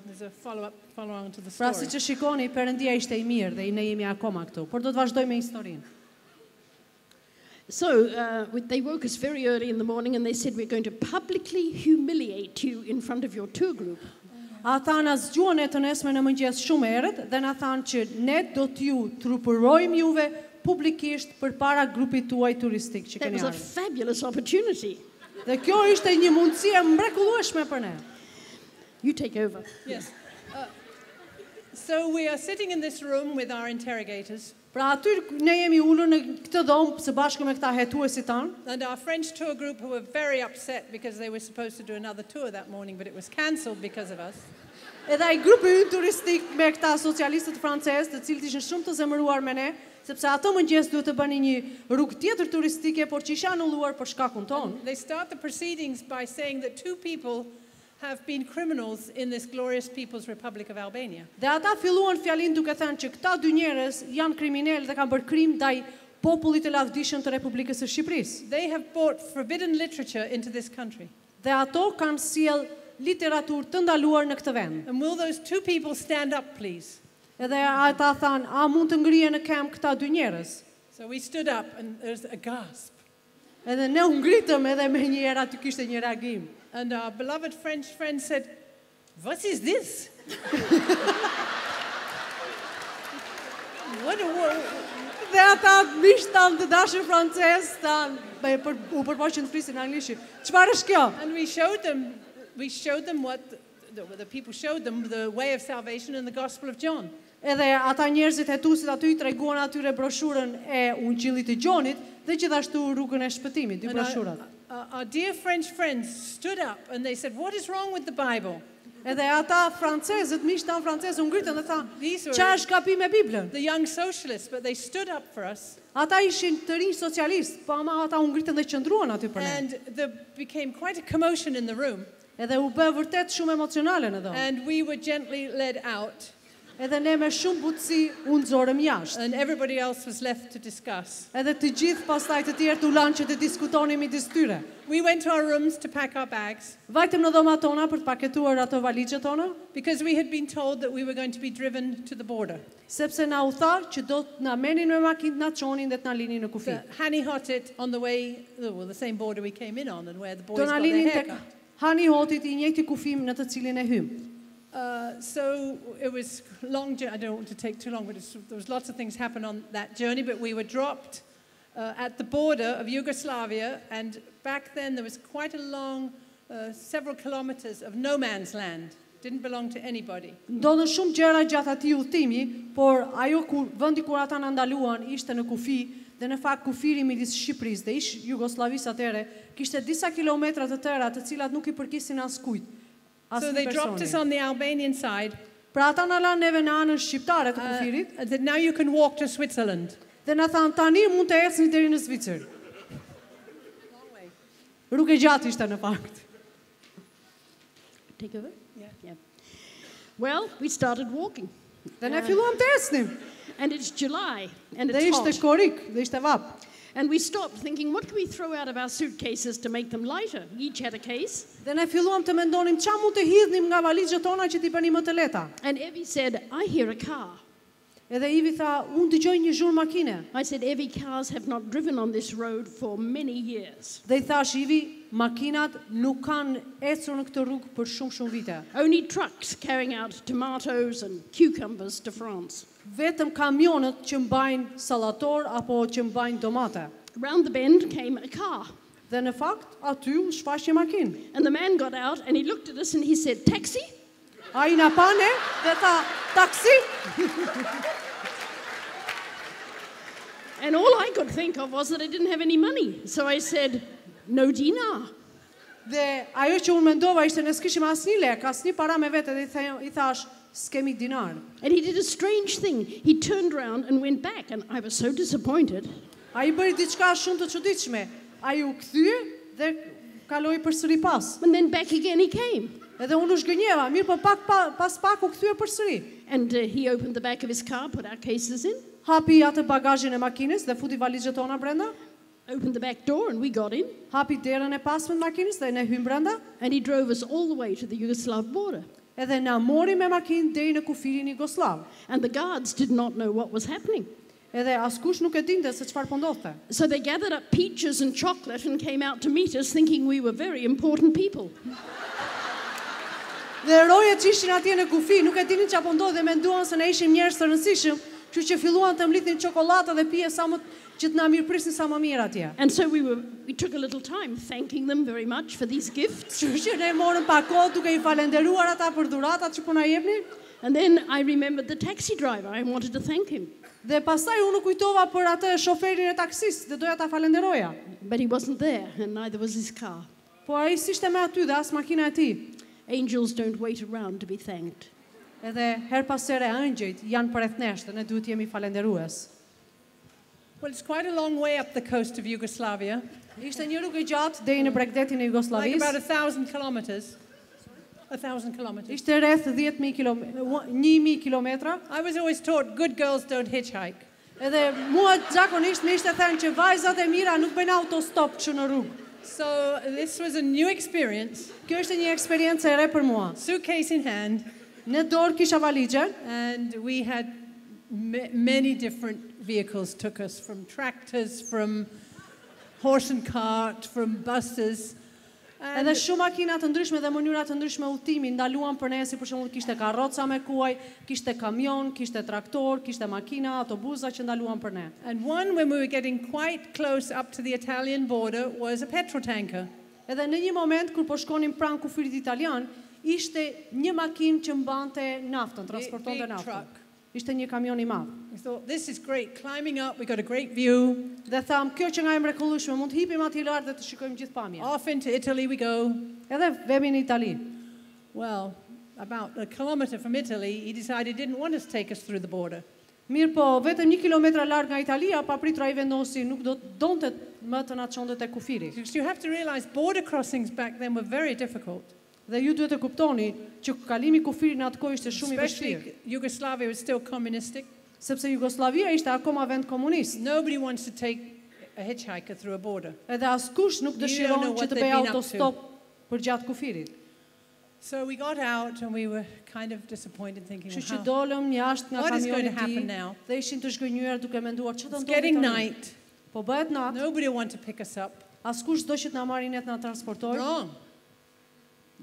Speaker 4: there's a follow on to the
Speaker 2: Pra
Speaker 4: story.
Speaker 2: siç e shikoni, Perëndia ishte I mirë dhe ne jemi akoma këtu, por do të vazhdojmë me historinë.
Speaker 3: So they woke us very early in the morning and they said, we're going to publicly humiliate you in front of your tour group.
Speaker 2: Ata na zgjuan e të nesme në mëngjes shumë herët dhe na thanë që ne do t'ju trupërojmë juve publikisht përpara grupit tuaj turistik që
Speaker 3: That
Speaker 2: keni
Speaker 3: was a
Speaker 2: ardhur.
Speaker 3: fabulous opportunity.
Speaker 2: Dhe kjo ishte një mundësi e mrekullueshme për ne.
Speaker 3: You take over.
Speaker 4: Yes. So we are sitting in this room with our interrogators.
Speaker 2: Pra aty ne jemi ulur në këtë dhomë së bashku me këta hetuesit tanë.
Speaker 4: And our French tour group who were very upset because they were supposed to do another tour that morning, but it was cancelled because of us.
Speaker 2: Edhe ai grupi ynë turistik me këta socialistët francezë, të cilët ishin shumë të zemëruar me ne, sepse ato mëngjes duhet të bënin një rrugë tjetër turistike, por që isha anulluar për shkakun tonë.
Speaker 4: They start the proceedings by saying that 2 people have been criminals in this glorious People's Republic of Albania.
Speaker 2: Dhe ata filluan fjalin duke thënë që këta dy njerëz janë kriminalë dhe kanë bërë krim ndaj popullit të lavdishëm të Republikës së Shqipërisë.
Speaker 4: They have brought forbidden literature into this country.
Speaker 2: Dhe ato kanë sjell literaturë të ndaluar në këtë vend.
Speaker 4: And will those 2 people stand up, please?
Speaker 2: Edhe ata thanë, a mund të ngrihen në këmbë këta dy njerëz?
Speaker 4: So we stood up and there's a gasp.
Speaker 2: Edhe ne u ngritëm edhe me një herë aty kishte një reagim.
Speaker 4: And our beloved French friend said, what is this?
Speaker 2: Dhe ata miq tanë të dashur francez tanë u përpoqën të flisin anglisht. Çfarë është kjo?
Speaker 4: And we showed them what the people showed them the way of salvation in the Gospel of John.
Speaker 2: Edhe ata njerëzit hetuesit aty I treguan atyre broshurën e Ungjillit të Gjonit dhe gjithashtu rrugën e shpëtimit, dy broshurat.
Speaker 4: Our dear French friends stood up and they said, what is wrong with the Bible?
Speaker 2: Edhe ata francezët, miq tanë francezë u ngritën dhe
Speaker 4: These
Speaker 2: thanë,
Speaker 4: were
Speaker 2: "Çfarë është gabi me Biblën?"
Speaker 4: the young socialists, but they stood up for us.
Speaker 2: Ata ishin të rinj socialistë, po ama ata u ngritën dhe qëndruan aty për ne.
Speaker 4: And there became quite a commotion in the room.
Speaker 2: Edhe u bë vërtet shumë emocionale në dhomë.
Speaker 4: And we were gently led out.
Speaker 2: Edhe ne me shumë butësi u nxorëm jashtë.
Speaker 4: And everybody else was left to discuss.
Speaker 2: Edhe të gjithë pastaj të tjerë u lanë që të diskutonin midis tyre.
Speaker 4: We went to our rooms to pack our bags
Speaker 2: Vajtëm në dhomat tona për të paketuar ato valixhet tona,
Speaker 4: because we had been told that we were going to be driven to the border.
Speaker 2: sepse na u tha që do të na merrnin me makinë, na çonin dhe të na linin në kufi.
Speaker 4: Hani Hotit on the way, the same border we came in on and where the boys
Speaker 2: Do
Speaker 4: got
Speaker 2: na
Speaker 4: their
Speaker 2: linin tek
Speaker 4: haircut.
Speaker 2: Hani Hotit I njëjti kufim në të cilin e hym.
Speaker 4: So it was long, I don't want to take too long, but there was lots of things happen on that journey, but we were dropped at the border of Yugoslavia, and back then there was quite a long, several kilometers of no man's land. Didn't belong to anybody.
Speaker 2: Ndodhen shumë gjëra gjatë atij udhtimi, por ajo vendi kur ata na ndaluan ishte në kufi dhe në fakt kufiri midis Shqipërisë dhe ish Jugosllavisë atëre kishte disa kilometra të tëra të cilat nuk I përkisin askujt.
Speaker 4: So they dropped us on the Albanian side.
Speaker 2: Pra ata na lanë neve në anën shqiptare të kufirit.
Speaker 4: That now you can walk to Switzerland.
Speaker 2: Dhe na thanë tani mund të ecni deri në Zvicër. Rrugë gjatë ishte në fakt.
Speaker 3: Take over? Yeah. Well, we started walking.
Speaker 2: Dhe ne filluam të ecnim.
Speaker 3: And it's July, and
Speaker 2: Dhe
Speaker 3: it's
Speaker 2: ishte
Speaker 3: hot.
Speaker 2: korik, dhe ishte vap.
Speaker 3: And we stopped thinking, what can we throw out of our suitcases to make them lighter? We each had a case.
Speaker 2: Dhe ne filluam të mendonim çfarë mund të hidhnim nga valizhat tona që t'i bënim më të lehta.
Speaker 3: And Evey said, I hear a car.
Speaker 2: Edhe Ivi tha, unë dëgjoj një zhurmë makine.
Speaker 3: I said, Evey, cars have not driven on this road for many years.
Speaker 2: Dhe I thash Ivi, makinat nuk kanë ecur në këtë rrugë për shumë vite.
Speaker 3: Only trucks carrying out tomatoes and cucumbers to France.
Speaker 2: Vetëm kamionët që mbajnë sallator apo që mbajnë domate.
Speaker 3: Round the bend came a car.
Speaker 2: Dhe në fakt, aty u shfaq një makinë.
Speaker 3: And the man got out and he looked at us and he said, taxi?
Speaker 2: Ai na pa ne dhe tha, taksi.
Speaker 3: And all I could think of was that I didn't have any money. So I said, no dinar.
Speaker 2: Dhe ajo që unë mendova ishte ne s'kishim asnjë lek, asnjë para me vete dhe I thash, s'kemi dinar.
Speaker 3: And he did a strange thing. He turned around and went back and I was so disappointed.
Speaker 2: Ai bëri diçka shumë të çuditshme. Ai u kthye dhe kaloi përsëri pas.
Speaker 3: And then back again he came.
Speaker 2: Edhe unë u zgënjeva, mirë po pas pak u kthye përsëri.
Speaker 3: And he opened the back of his car, put our cases in,
Speaker 2: Hapi atë bagazhin e makinës dhe futi valizhet tona brenda.
Speaker 3: opened the back door and we got in.
Speaker 2: Hapi derën e pasme të makinës dhe ne hym brenda.
Speaker 3: And he drove us all the way to the Yugoslav border.
Speaker 2: Edhe na mori me makinë deri në kufirin Jugoslav.
Speaker 3: And the guards did not know what was happening.
Speaker 2: Edhe askush nuk e dinte se çfarë po ndodhte.
Speaker 3: So they gathered up peaches and chocolate and came out to meet us thinking we were very important people.
Speaker 2: Dhe rojet që ishin atje në kufi nuk e dinin çfarë po ndodhte dhe menduan se ne ishim njerëz të rëndësishëm, kështu që filluan të mblidhin çokoladë dhe pije sa më që të na mirëprisnin sa më mirë atje.
Speaker 3: And so we took a little time thanking them very much for these gifts.
Speaker 2: Kështu që ne morëm pak kohë duke I falenderuar ata për dhuratat që po na jepnin.
Speaker 3: And then I remembered the taxi driver. I wanted to thank him.
Speaker 2: Dhe pastaj unë kujtova për atë shoferin e taksisë dhe doja ta falenderoja.
Speaker 3: But he wasn't there and neither was his car.
Speaker 2: Po ai s'ishte me aty dhe as makina e tij.
Speaker 3: Angels don't wait around to be thanked.
Speaker 2: Edhe her pas here ëngjëjt janë përreth nesh dhe ne duhet jemi falënderues.
Speaker 4: Well, it's quite a long way up the coast of Yugoslavia,
Speaker 2: Ishte një rrugë gjatë deri në bregdetin e
Speaker 4: like about
Speaker 2: Jugosllavisë.
Speaker 4: 1,000 kilometers. 1,000 kilometers.
Speaker 2: Ishte rreth 1,000 kilometra.
Speaker 4: I was always taught good girls don't hitchhike.
Speaker 2: Edhe mua zakonisht më ishte thënë që vajzat e mira nuk bëjnë autostop kështu në rrugë.
Speaker 4: So this was a new experience.
Speaker 2: Kjo ishte një eksperiencë e re për mua.
Speaker 4: Suitcase in hand,
Speaker 2: Në dorë kisha valizhen
Speaker 4: and we had many different vehicles took us, from tractors, from horse and cart, from buses.
Speaker 2: edhe shumë makina të ndryshme dhe mënyra të ndryshme udhtimi ndaluan për ne, si për shembull kishte karroca me kuaj, kishte kamion, kishte traktor, kishte makina, autobusa që ndaluan për ne.
Speaker 4: And one, when we were getting quite close up to the Italian border, was a petrol tanker.
Speaker 2: Edhe në një moment kur po shkonim pranë kufirit italian, ishte një makinë që mbante naftën, transportonte
Speaker 4: Big
Speaker 2: naftën.
Speaker 4: truck.
Speaker 2: Ishte një kamion I madh.
Speaker 4: We thought, this is great, climbing up, we got a great view.
Speaker 2: Dhe tham, kjo që nga e mrekullueshme, mund të hipim aty lart dhe të shikojmë gjithë pamjen.
Speaker 4: Off into Italy we go.
Speaker 2: Edhe vemi në Itali.
Speaker 4: Well, about a kilometer from Italy, he decided he didn't want us to take us through the border.
Speaker 2: Mirë po, vetëm 1 kilometër larg nga Italia, papritur ai vendosi, nuk donte më të na çonte tek kufiri.
Speaker 4: Because you have to realize border crossings back then were very difficult.
Speaker 2: Dhe ju duhet të kuptoni që kalimi kufirit në atë kohë ishte shumë I
Speaker 4: Especially
Speaker 2: vështirë,
Speaker 4: Yugoslavia was still communistic.
Speaker 2: sepse Jugosllavia ishte akoma vend komunist.
Speaker 4: Nobody wants to take a hitchhiker through a border.
Speaker 2: Edhe askush nuk
Speaker 4: You don't
Speaker 2: dëshiron
Speaker 4: know
Speaker 2: që
Speaker 4: what
Speaker 2: të
Speaker 4: they've
Speaker 2: bëjë
Speaker 4: been up to.
Speaker 2: autostop për gjatë kufirit.
Speaker 4: So we got out and we were kind of disappointed thinking,
Speaker 2: Kështu që
Speaker 4: "Wow,
Speaker 2: dolëm jashtë nga
Speaker 4: What is going
Speaker 2: kamioni
Speaker 4: to happen
Speaker 2: I
Speaker 4: now?
Speaker 2: tij dhe ishin të zhgënjur duke menduar çfarë do
Speaker 4: it's
Speaker 2: ndodhi
Speaker 4: getting
Speaker 2: tani.
Speaker 4: night.
Speaker 2: Po bëhet natë,
Speaker 4: Nobody will want to pick us up."
Speaker 2: askush s'do që të na marrin ne të na transportojë.
Speaker 4: Wrong.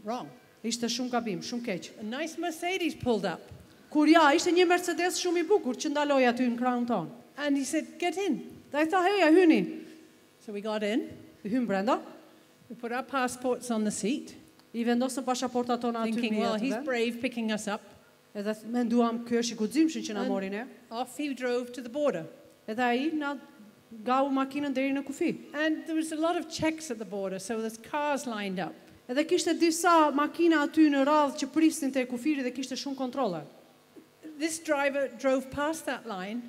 Speaker 4: Wrong.
Speaker 2: Ishte shumë gabim, shumë keq.
Speaker 4: A nice Mercedes pulled up.
Speaker 2: Kur ja, ishte një Mercedes shumë I bukur që ndaloi aty në krahun ton.
Speaker 4: And he said, "Get in."
Speaker 2: Dhe ai tha, "Heja, hyni."
Speaker 4: So we got in.
Speaker 2: Hym brenda.
Speaker 4: We put our passports on the seat,
Speaker 2: I vendosën pasaportat tona aty
Speaker 4: thinking,
Speaker 2: mbi
Speaker 4: well, he's
Speaker 2: jetëve.
Speaker 4: brave picking us up.
Speaker 2: Edhe menduam ky është I guximshëm që na
Speaker 4: And-
Speaker 2: mori ne.
Speaker 4: Off he drove to the border.
Speaker 2: Edhe ai na gau makinën deri në kufi.
Speaker 4: And there was a lot of checks at the border, so there's cars lined up.
Speaker 2: Edhe kishte disa makina aty në radhë që prisnin te kufiri dhe kishte shumë kontrolle.
Speaker 4: This driver drove past that line,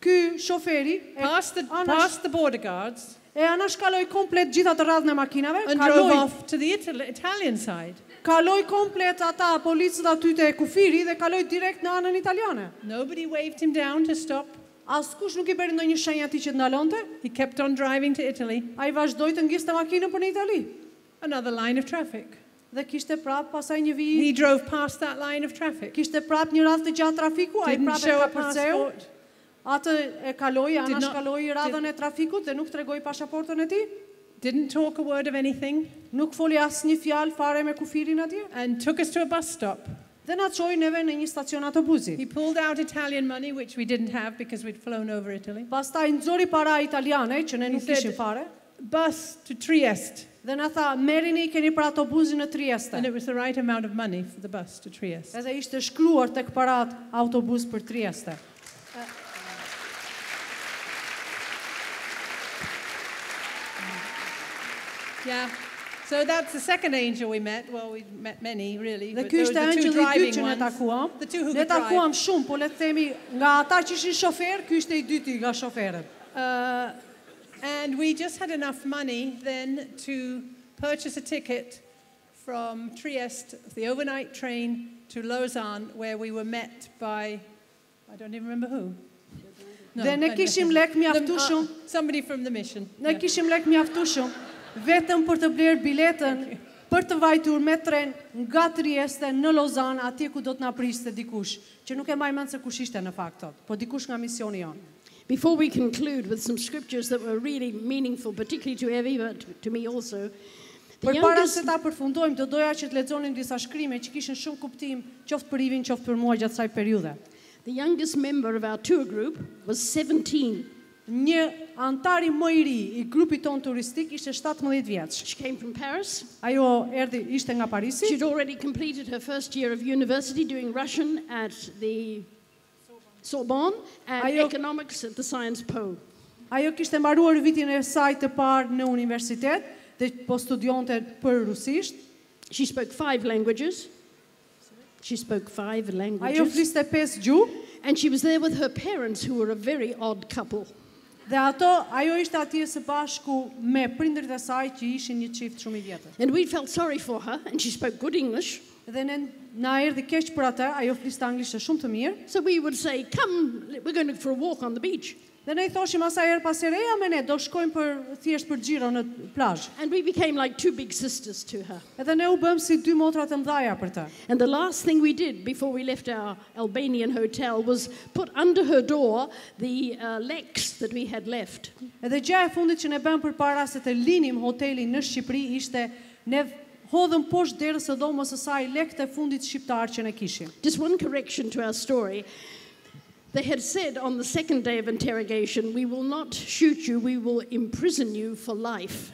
Speaker 2: ky shoferi
Speaker 4: past the border guards,
Speaker 2: anashkaloi komplet gjitha të radhën e makinave,
Speaker 4: and drove off to the Italian side.
Speaker 2: Kaloi komplet ata policët aty te kufiri dhe kaloi direkt në anën italiane.
Speaker 4: Nobody waved him down to stop.
Speaker 2: Askush nuk I bëri ndonjë shenjë atij që të ndalonte.
Speaker 4: He kept on driving to Italy.
Speaker 2: Ai vazhdoi të ngjiste makinën për në Itali.
Speaker 4: Another line of traffic.
Speaker 2: Dhe kishte prap pasaj një vijë.
Speaker 4: He drove past that line of traffic.
Speaker 2: Kishte prap një radhë të gjatë trafiku, ai prap e ka përceu. Atë e kaloi, anashkaloi radhën e trafikut dhe nuk tregoi pasaportën e tij.
Speaker 4: Didn't talk a word of anything.
Speaker 2: Nuk foli asnjë fjalë fare me kufirin atje.
Speaker 4: And took us to a bus stop.
Speaker 2: Dhe na çoi neve në një stacion autobusi.
Speaker 4: He pulled out Italian money, which we didn't have because we'd flown over Italy.
Speaker 2: Pastaj nxori para italiane që ne nuk kishim fare.
Speaker 4: Bus to Trieste.
Speaker 2: Dhe na tha, merrini keni për autobusin në Trieste.
Speaker 4: And it was the right amount of money for the bus to Trieste.
Speaker 2: Edhe ishte shkruar tek parat autobus për Trieste.
Speaker 4: Yeah. So that's the second angel we met. Well, we met many, really.
Speaker 2: Dhe
Speaker 4: But
Speaker 2: ky
Speaker 4: those
Speaker 2: ishte
Speaker 4: are the two
Speaker 2: angjëlli I
Speaker 4: driving
Speaker 2: dytë që ne
Speaker 4: ones.
Speaker 2: takuam.
Speaker 4: The two who
Speaker 2: Ne
Speaker 4: could drive.
Speaker 2: takuam shumë, po le të themi nga ata që ishin shofer, ky ishte I dyti nga shoferët.
Speaker 4: And we just had enough money then to purchase a ticket from Trieste, the overnight train to Lausanne, where we were met by, I don't even remember who.
Speaker 2: Dhe ne kishim lek mjaftueshëm.
Speaker 4: Somebody from the mission.
Speaker 2: Ne kishim lek mjaftueshëm vetëm për të bler biletën për të vajtur me tren nga Trieste në Lausanne, atje ku do të na priste dikush, që nuk e mbaj mend se kush ishte në fakt tot, po dikush nga misioni jon.
Speaker 3: Before we conclude with some scriptures that were really meaningful, particularly to Evey, but to me also,
Speaker 2: Përpara se ta përfundojmë, do doja që të lexonim disa shkrime që kishin shumë kuptim, qoftë për Evin, qoftë për mua gjatë kësaj periudhe.
Speaker 3: the youngest member of our tour group was 17.
Speaker 2: Një antari më I ri I grupit ton turistik ishte 17 vjeç.
Speaker 3: She came from Paris.
Speaker 2: Ajo ishte nga Parisi.
Speaker 3: She'd already completed her first year of university doing Russian at the Sorbonne and economics at the Sciences Po.
Speaker 2: Ajo kishte mbaruar vitin e saj të parë në universitet dhe po studionte për rusisht.
Speaker 3: She spoke 5 languages.
Speaker 2: Ajo fliste 5 gjuhë.
Speaker 3: And she was there with her parents, who were a very odd couple.
Speaker 2: Dhe ajo ishte atje së bashku me prindërit e saj që ishin një çift shumë I vjetër.
Speaker 3: And we felt sorry for her, and she spoke good English.
Speaker 2: Dhe na erdhi keq për atë, ajo fliste anglisht shumë të mirë.
Speaker 3: So we would say, "Come, we're going for a walk on the beach."
Speaker 2: Dhe ne I thoshim asaj herë pas here, ja me ne do shkojmë thjesht për xhiro në plazh.
Speaker 3: And we became like 2 big sisters to her.
Speaker 2: Edhe ne u bëm si 2 motra të mëdha për të.
Speaker 3: And the last thing we did before we left our Albanian hotel was put under her door the leks that we had left.
Speaker 2: Edhe gjëja e fundit që ne bëm përpara se të linim hotelin në Shqipëri ishte ne hodhëm poshtë derës së dhomës së saj lekët e fundit shqiptar që ne kishim.
Speaker 3: Just one correction to our story. They had said on the second day of interrogation, "We will not shoot you, we will imprison you for life."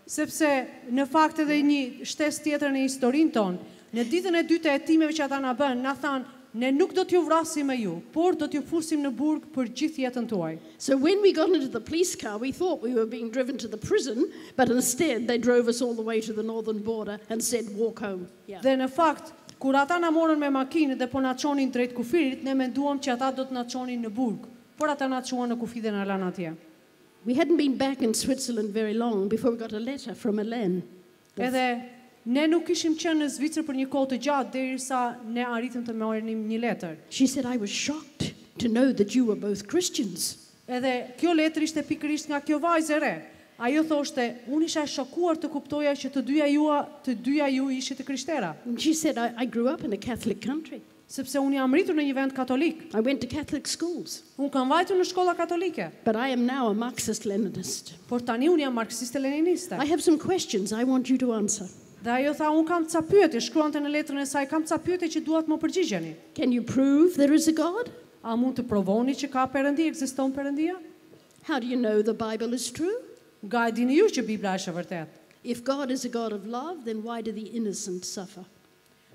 Speaker 2: Sepse në fakt edhe një shtesë tjetër në historinë tonë, në ditën e dytë e hetimeve që ata na bën, na thanë, ne nuk do t'ju vrasim me ju, por do t'ju fusim në burg për gjithë jetën tuaj.
Speaker 3: So when we got into the police car, we thought we were being driven to the prison, but instead they drove us all the way to the northern border and said, "Walk home." Yeah.
Speaker 2: Dhe në fakt, kur ata na morën me makinë dhe po na çonin drejt kufirit, ne menduam që ata do të na çonin në burg, por ata na çuan në kufi dhe na lanë atje.
Speaker 3: We hadn't been back in Switzerland very long before we got a letter from Elaine.
Speaker 2: Edhe ne nuk kishim qenë në Zvicër për një kohë të gjatë derisa ne arritëm të marrim një letër.
Speaker 3: She said, "I was shocked to know that you were both Christians."
Speaker 2: Edhe kjo letër ishte pikërisht nga kjo vajzë e re. Ajo thoshte, unë isha shokuar të kuptoja që të dyja ju ishit të krishtera.
Speaker 3: And she said, I grew up in a Catholic country.
Speaker 2: Sepse unë jam rritur në një vend katolik.
Speaker 3: I went to Catholic schools.
Speaker 2: Unë kam vajtur në shkolla katolike.
Speaker 3: But I am now a Marxist-Leninist.
Speaker 2: Por tani unë jam marksiste-leniniste.
Speaker 3: I have some questions I want you to answer.
Speaker 2: Dhe ajo tha, unë kam ca pyetje, shkruante në letrën e saj, kam ca pyetje që duat më përgjigjeni.
Speaker 3: Can you prove there is a God?
Speaker 2: A mund të provoni që ka Perëndi, ekziston Perëndia?
Speaker 3: How do you know the Bible is true?
Speaker 2: Nga e dini ju që Bibla është e vërtetë?
Speaker 3: If God is a God of love, then why do the innocent suffer?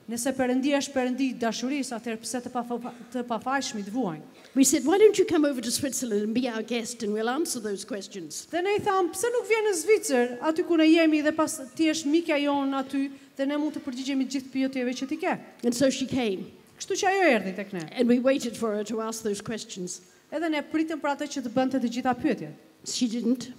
Speaker 2: Nëse Perëndia është Perëndi I dashurisë, atëherë pse të pafajshmit vuajnë?
Speaker 3: We said, why don't you come over to Switzerland and be our guest and we'll answer those questions?
Speaker 2: Dhe ne I tham, pse nuk vjen në Zvicër, aty ku ne jemi dhe pas ti je mikja jon aty dhe ne mund të përgjigjemi gjithë pyetjeve që ti ke.
Speaker 3: And so she came.
Speaker 2: Kështu që ajo erdhi tek ne.
Speaker 3: And we waited for her to ask those questions.
Speaker 2: Edhe ne pritëm për atë që të bënte të gjitha pyetjet.
Speaker 3: She didn't.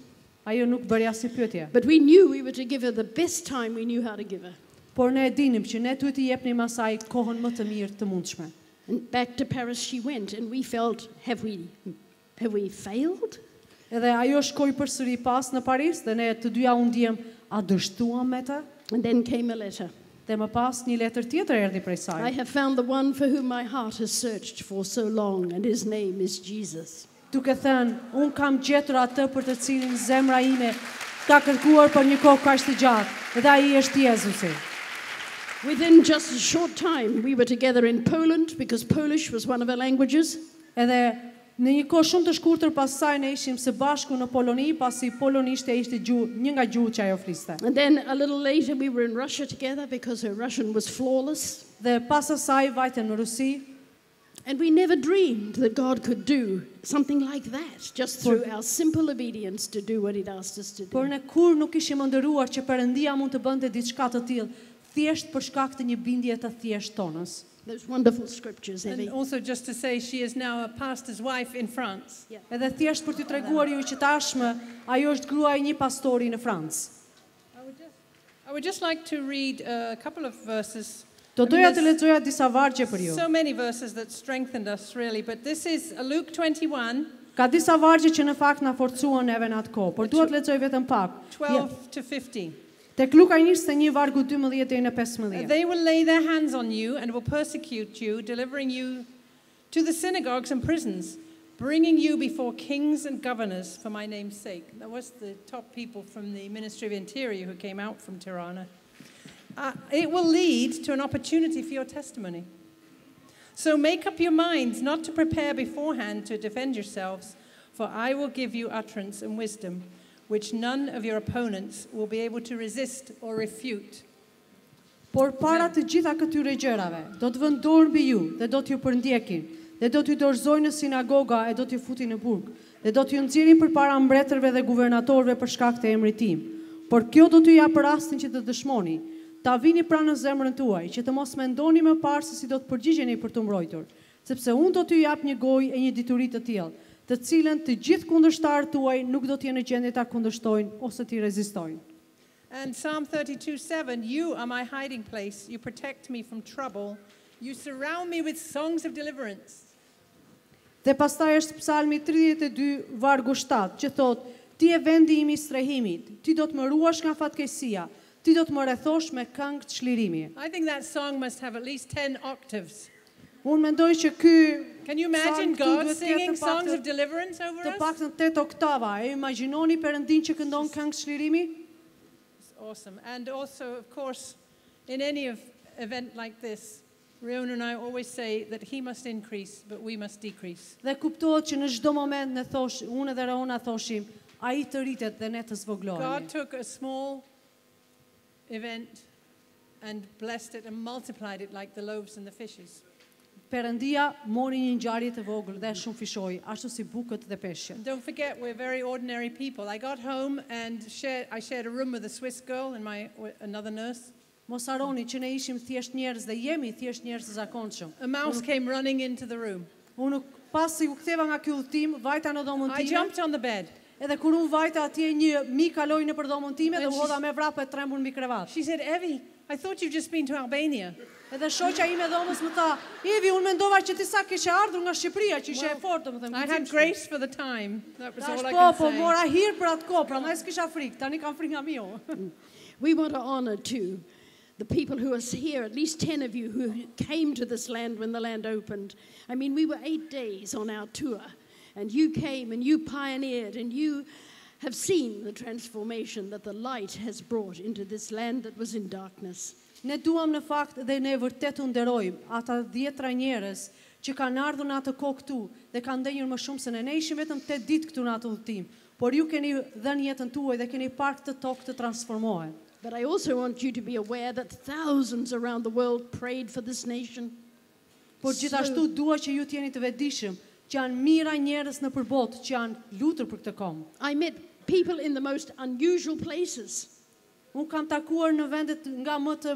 Speaker 2: Ajo nuk bëri asnjë pyetje.
Speaker 3: But we knew we were to give her the best time we knew how to give her.
Speaker 2: Por ne e dinim që ne duhet t'i jepnim asaj kohën më të mirë të mundshme.
Speaker 3: And back to Paris she went, and we felt, have we failed?
Speaker 2: Edhe ajo shkoi përsëri pas në Paris dhe ne të dyja u ndjem a dështuam me të.
Speaker 3: And then came a letter.
Speaker 2: Dhe më pas një letër tjetër erdhi prej
Speaker 3: I
Speaker 2: saj.
Speaker 3: have found the one for whom my heart has searched for so long, and his name is Jesus.
Speaker 2: Duke thënë, un kam gjetur atë për të cilin zemra ime ka kërkuar për një kohë kaq të gjatë, dhe ai është Jezusi.
Speaker 3: Within just a short time, we were together in Poland because Polish was one of our languages.
Speaker 2: Edhe në një kohë shumë të shkurtër pas saj ne ishim së bashku në Poloni, pasi polonishtja ishte një nga gjuhët që ajo fliste.
Speaker 3: And then a little later, we were in Russia together because her Russian was flawless.
Speaker 2: Dhe pas asaj vajtëm në Rusi.
Speaker 3: And we never dreamed that God could do something like that, just through our simple obedience to do what He'd asked us to
Speaker 2: Por
Speaker 3: do.
Speaker 2: ne kur nuk ishim ndëruar që Perëndia mund të bënte diçka të tillë, thjesht për shkak të një bindje të thjeshtë tonës.
Speaker 3: Those wonderful scriptures,
Speaker 4: And
Speaker 3: Evey.
Speaker 4: also just to say, she is now a pastor's wife in France.
Speaker 2: Edhe thjesht për t'ju treguar ju që tashmë ajo është gruaja e një pastori në Francë.
Speaker 4: I would just like to read a couple of verses.
Speaker 2: Do
Speaker 4: I mean,
Speaker 2: doja të
Speaker 4: there's
Speaker 2: lexoja disa vargje për ju.
Speaker 4: so many verses that strengthened us, really, but this is Luke 21,
Speaker 2: Ka disa vargje që në fakt na forcuan neve në atë kohë, por dua të lexoj vetëm pak.
Speaker 4: 12 to 15.
Speaker 2: Tek Luka 21 vargu 12 deri në 15.
Speaker 4: They will lay their hands on you and will persecute you, delivering you to the synagogues and prisons, bringing you before kings and governors for my name's sake. That was the top people from the Ministry of Interior who came out from Tirana. It will lead to an opportunity for your testimony. So make up your minds not to prepare beforehand to defend yourselves, for I will give you utterance and wisdom, which none of your opponents will be able to resist or refute.
Speaker 2: Por para të gjitha këtyre gjërave, do të vënë dorë mbi ju dhe do t'ju përndjekin, dhe do t'ju dorëzojnë në sinagoga e do t'ju futin në burg, dhe do t'ju nxjerrin përpara mbretërve dhe guvernatorëve për shkak të emrit tim. Por kjo do t'ju japë rastin që të dëshmoni. Ta vini pranë në zemrën tuaj, që të mos mendoni më parë se si do të përgjigjeni për të mbrojtur, sepse unë do t'ju jap një gojë e një dituri të tillë, të cilën të gjithë kundërshtarët tuaj nuk do të jenë në gjendje ta kundërshtojnë ose t'i rezistojnë.
Speaker 4: And Psalm 32:7, you are my hiding place, you protect me from trouble, you surround me with songs of deliverance.
Speaker 2: Dhe pastaj është Psalmi 32 vargu 7 që thotë: Ti e vendi im i strehimit, ti do të më ruash nga fatkeqësia, ti do të më rrethosh me këngë të çlirimi.
Speaker 4: I think that song must have at least 10 octaves.
Speaker 2: Unë mendoj që ky
Speaker 4: Can you imagine
Speaker 2: psalm këtu
Speaker 4: God
Speaker 2: duhet të
Speaker 4: singing
Speaker 2: jetë
Speaker 4: songs of deliverance over
Speaker 2: të
Speaker 4: us?
Speaker 2: paktën 8 oktava. E imagjinoni Perëndin që këndon këngë të çlirimi?
Speaker 4: It's awesome. And also, of course, in any event like this, Reona and I always say that he must increase, but we must decrease.
Speaker 2: Dhe kuptohet që në çdo moment ne unë dhe Reona thoshim, ai të rritet dhe ne të zvoglohemi.
Speaker 4: God took a small event and blessed it and multiplied it like the loaves and the fishes.
Speaker 2: Perëndia mori një ngjarje të vogël dhe shumë fishoi, ashtu si bukët dhe peshqit.
Speaker 4: And don't forget, we're very ordinary people. I got home and I shared a room with a Swiss girl and another nurse.
Speaker 2: Mos harroni që ne ishim thjesht njerëz dhe jemi thjesht njerëz të zakonshëm.
Speaker 4: A mouse came running into the room.
Speaker 2: Unë pasi u ktheva nga ky udhtim, vajta në dhomën
Speaker 4: I
Speaker 2: time.
Speaker 4: jumped on the bed.
Speaker 2: Edhe kur unë vajta atje një mi kaloi nëpër dhomën time dhe u hodha me vrapë e trembur mbi krevat.
Speaker 4: She said, Evey, I thought you've just been to Albania.
Speaker 2: Edhe shoqja ime dhomës më tha, Evi, unë mendova që ti sa kishe ardhur nga Shqipëria, që ishe e fortë, domethënë.
Speaker 4: I had grace for the time. That was all I
Speaker 2: Po,
Speaker 4: could
Speaker 2: po,
Speaker 4: say.
Speaker 2: mora hir për atë kohë, prandaj s'kisha frikë. Tani kam frikë nga miu.
Speaker 3: We want to honor too the people who are here, at least 10 of you who came to this land when the land opened. I mean, we were 8 days on our tour, and you came and you pioneered and you have seen the transformation that the light has brought into this land that was in darkness.
Speaker 2: Ne duam në fakt dhe ne vërtet u nderojmë ata 10 njerëz që kanë ardhur në atë kohë këtu dhe kanë ndenjur më shumë se ne. Ne ishim vetëm 8 ditë këtu në atë udhtim, por ju keni dhënë jetën tuaj dhe keni parë këtë tokë të transformohet.
Speaker 3: But I also want you to be aware that thousands around the world prayed for this nation.
Speaker 2: Por gjithashtu dua që ju të jeni të vetëdijshëm që janë mijëra njerëz në përbot që janë lutur për këtë kom.
Speaker 3: I met people in the most unusual places
Speaker 2: Unë kam takuar në vendet nga më të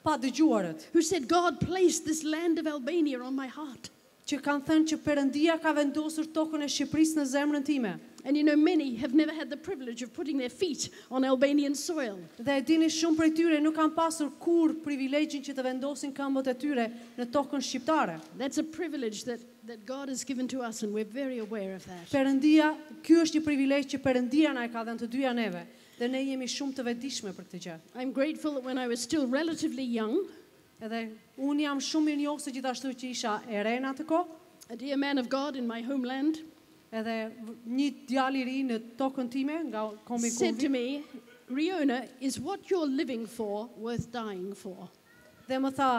Speaker 2: pa dëgjuarët,
Speaker 3: who said, God placed this land of Albania on my heart.
Speaker 2: që kanë thënë që Perëndia ka vendosur tokën e Shqipërisë në zemrën time.
Speaker 3: And you know, many have never had the privilege of putting their feet on Albanian soil.
Speaker 2: Dhe e dini shumë prej tyre nuk kanë pasur kur privilegjin që të vendosin këmbët e tyre në tokën shqiptare.
Speaker 3: That's a privilege that God has given to us, and we're very aware of that.
Speaker 2: Perëndia, ky është një privilegj që Perëndia na e ka dhënë të dyja neve, dhe ne jemi shumë të vetëdijshme për këtë gjë.
Speaker 3: I'm grateful that when I was still relatively young,
Speaker 2: Edhe unë jam shumë mirënjohëse gjithashtu që isha e re në atë kohë,
Speaker 3: a dear man of God in my homeland
Speaker 2: edhe një djalë I ri në tokën time nga kombi
Speaker 3: said to
Speaker 2: Kurvi,
Speaker 3: me, Reona, is what you're living for worth dying for?
Speaker 2: dhe më tha,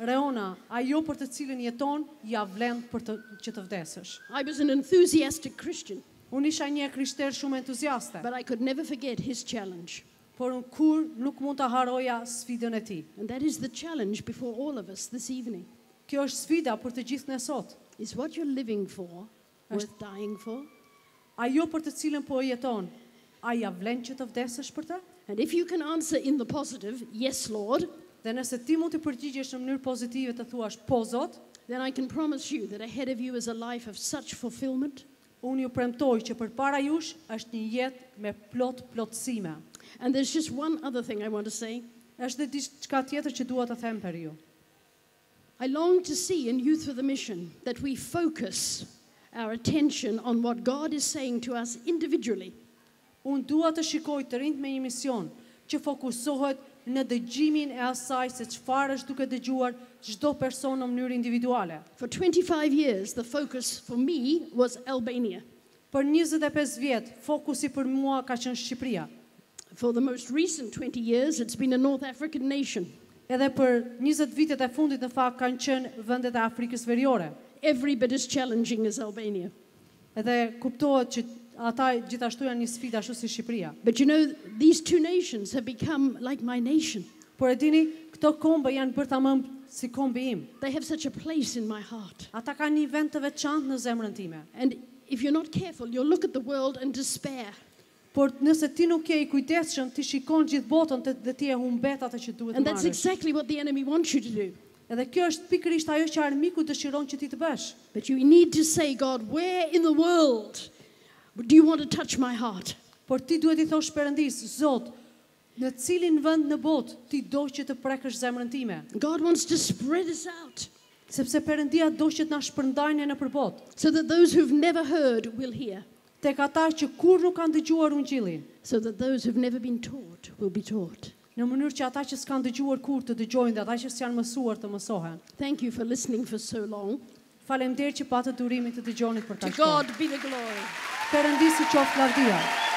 Speaker 2: Reona, ajo për të cilën jeton, ja vlen për që të vdesësh.
Speaker 3: I was an enthusiastic Christian,
Speaker 2: Unë isha një krishter shumë entuziaste,
Speaker 3: but I could never forget his challenge.
Speaker 2: por unë kur nuk mund të haroja sfidën e tij.
Speaker 3: And that is the challenge before all of us this evening.
Speaker 2: Kjo është sfida për të gjithë ne sot.
Speaker 3: Is what you're living for worth dying for?
Speaker 2: Ajo për të cilën po jeton, a ja vlen që të vdesësh për të?
Speaker 3: And if you can answer in the positive, yes, Lord,
Speaker 2: Dhe nëse ti mund të përgjigjesh në mënyrë pozitive të thuash po Zot,
Speaker 3: then I can promise you that ahead of you is a life of such fulfillment.
Speaker 2: unë ju premtoj që përpara jush është një jetë me plotësime.
Speaker 3: And there's just one other thing I want to say.
Speaker 2: Është dhe diçka tjetër që dua të them për ju.
Speaker 3: I long to see in Youth for the Mission that we focus our attention on what God is saying to us individually.
Speaker 2: Unë dua të shikoj të rinjt me një mision që fokusohet në dëgjimin e asaj se çfarë është duke dëgjuar çdo person në mënyrë individuale.
Speaker 3: For 25 years, the focus for me was Albania.
Speaker 2: Për 25 vjet, fokusi për mua ka qenë Shqipëria.
Speaker 3: For the most recent 20 years, it's been a North African nation.
Speaker 2: Edhe për 20 vitet e fundit në fakt kanë qenë vendet e Afrikës Veriore.
Speaker 3: Every bit as challenging as Albania.
Speaker 2: Edhe kuptohet që ata gjithashtu janë një sfidë ashtu si Shqipëria.
Speaker 3: But you know, these two nations have become like my nation.
Speaker 2: Por e dini, këto kombe janë bërë tamam si kombi im.
Speaker 3: They have such a place in my heart.
Speaker 2: Ata kanë një vend të veçantë në zemrën time.
Speaker 3: And if you're not careful, you'll look at the world and despair.
Speaker 2: Por nëse ti nuk je I kujdesshëm, ti shikon gjithë botën dhe ti e humbet atë që duhet
Speaker 3: And
Speaker 2: të
Speaker 3: that's
Speaker 2: marrësh.
Speaker 3: exactly what the enemy wants you to do.
Speaker 2: Edhe kjo është pikërisht ajo që armiku dëshiron që ti të bësh.
Speaker 3: But you need to say, God, where in the world do you want to touch my heart?
Speaker 2: Por ti duhet I thosh Perëndis, Zot, në cilin vend në botë ti do që të prekësh zemrën time?
Speaker 3: God wants to spread us out
Speaker 2: Sepse Perëndia do që të na shpërndajë në përbot.
Speaker 3: so that those who've never heard will hear,
Speaker 2: Tek ata që kur nuk kanë dëgjuar ungjillin,
Speaker 3: so that those who've never been taught will be taught.
Speaker 2: në mënyrë që ata që s'kan dëgjuar kur të dëgjojnë dhe ata që s'janë mësuar të mësohen.
Speaker 3: Thank you for listening for so long.
Speaker 2: Faleminderit që patët durimin të dëgjonit për
Speaker 3: To
Speaker 2: kaq kohë.
Speaker 3: God be the glory.
Speaker 2: Perëndisi qoftë lavdia.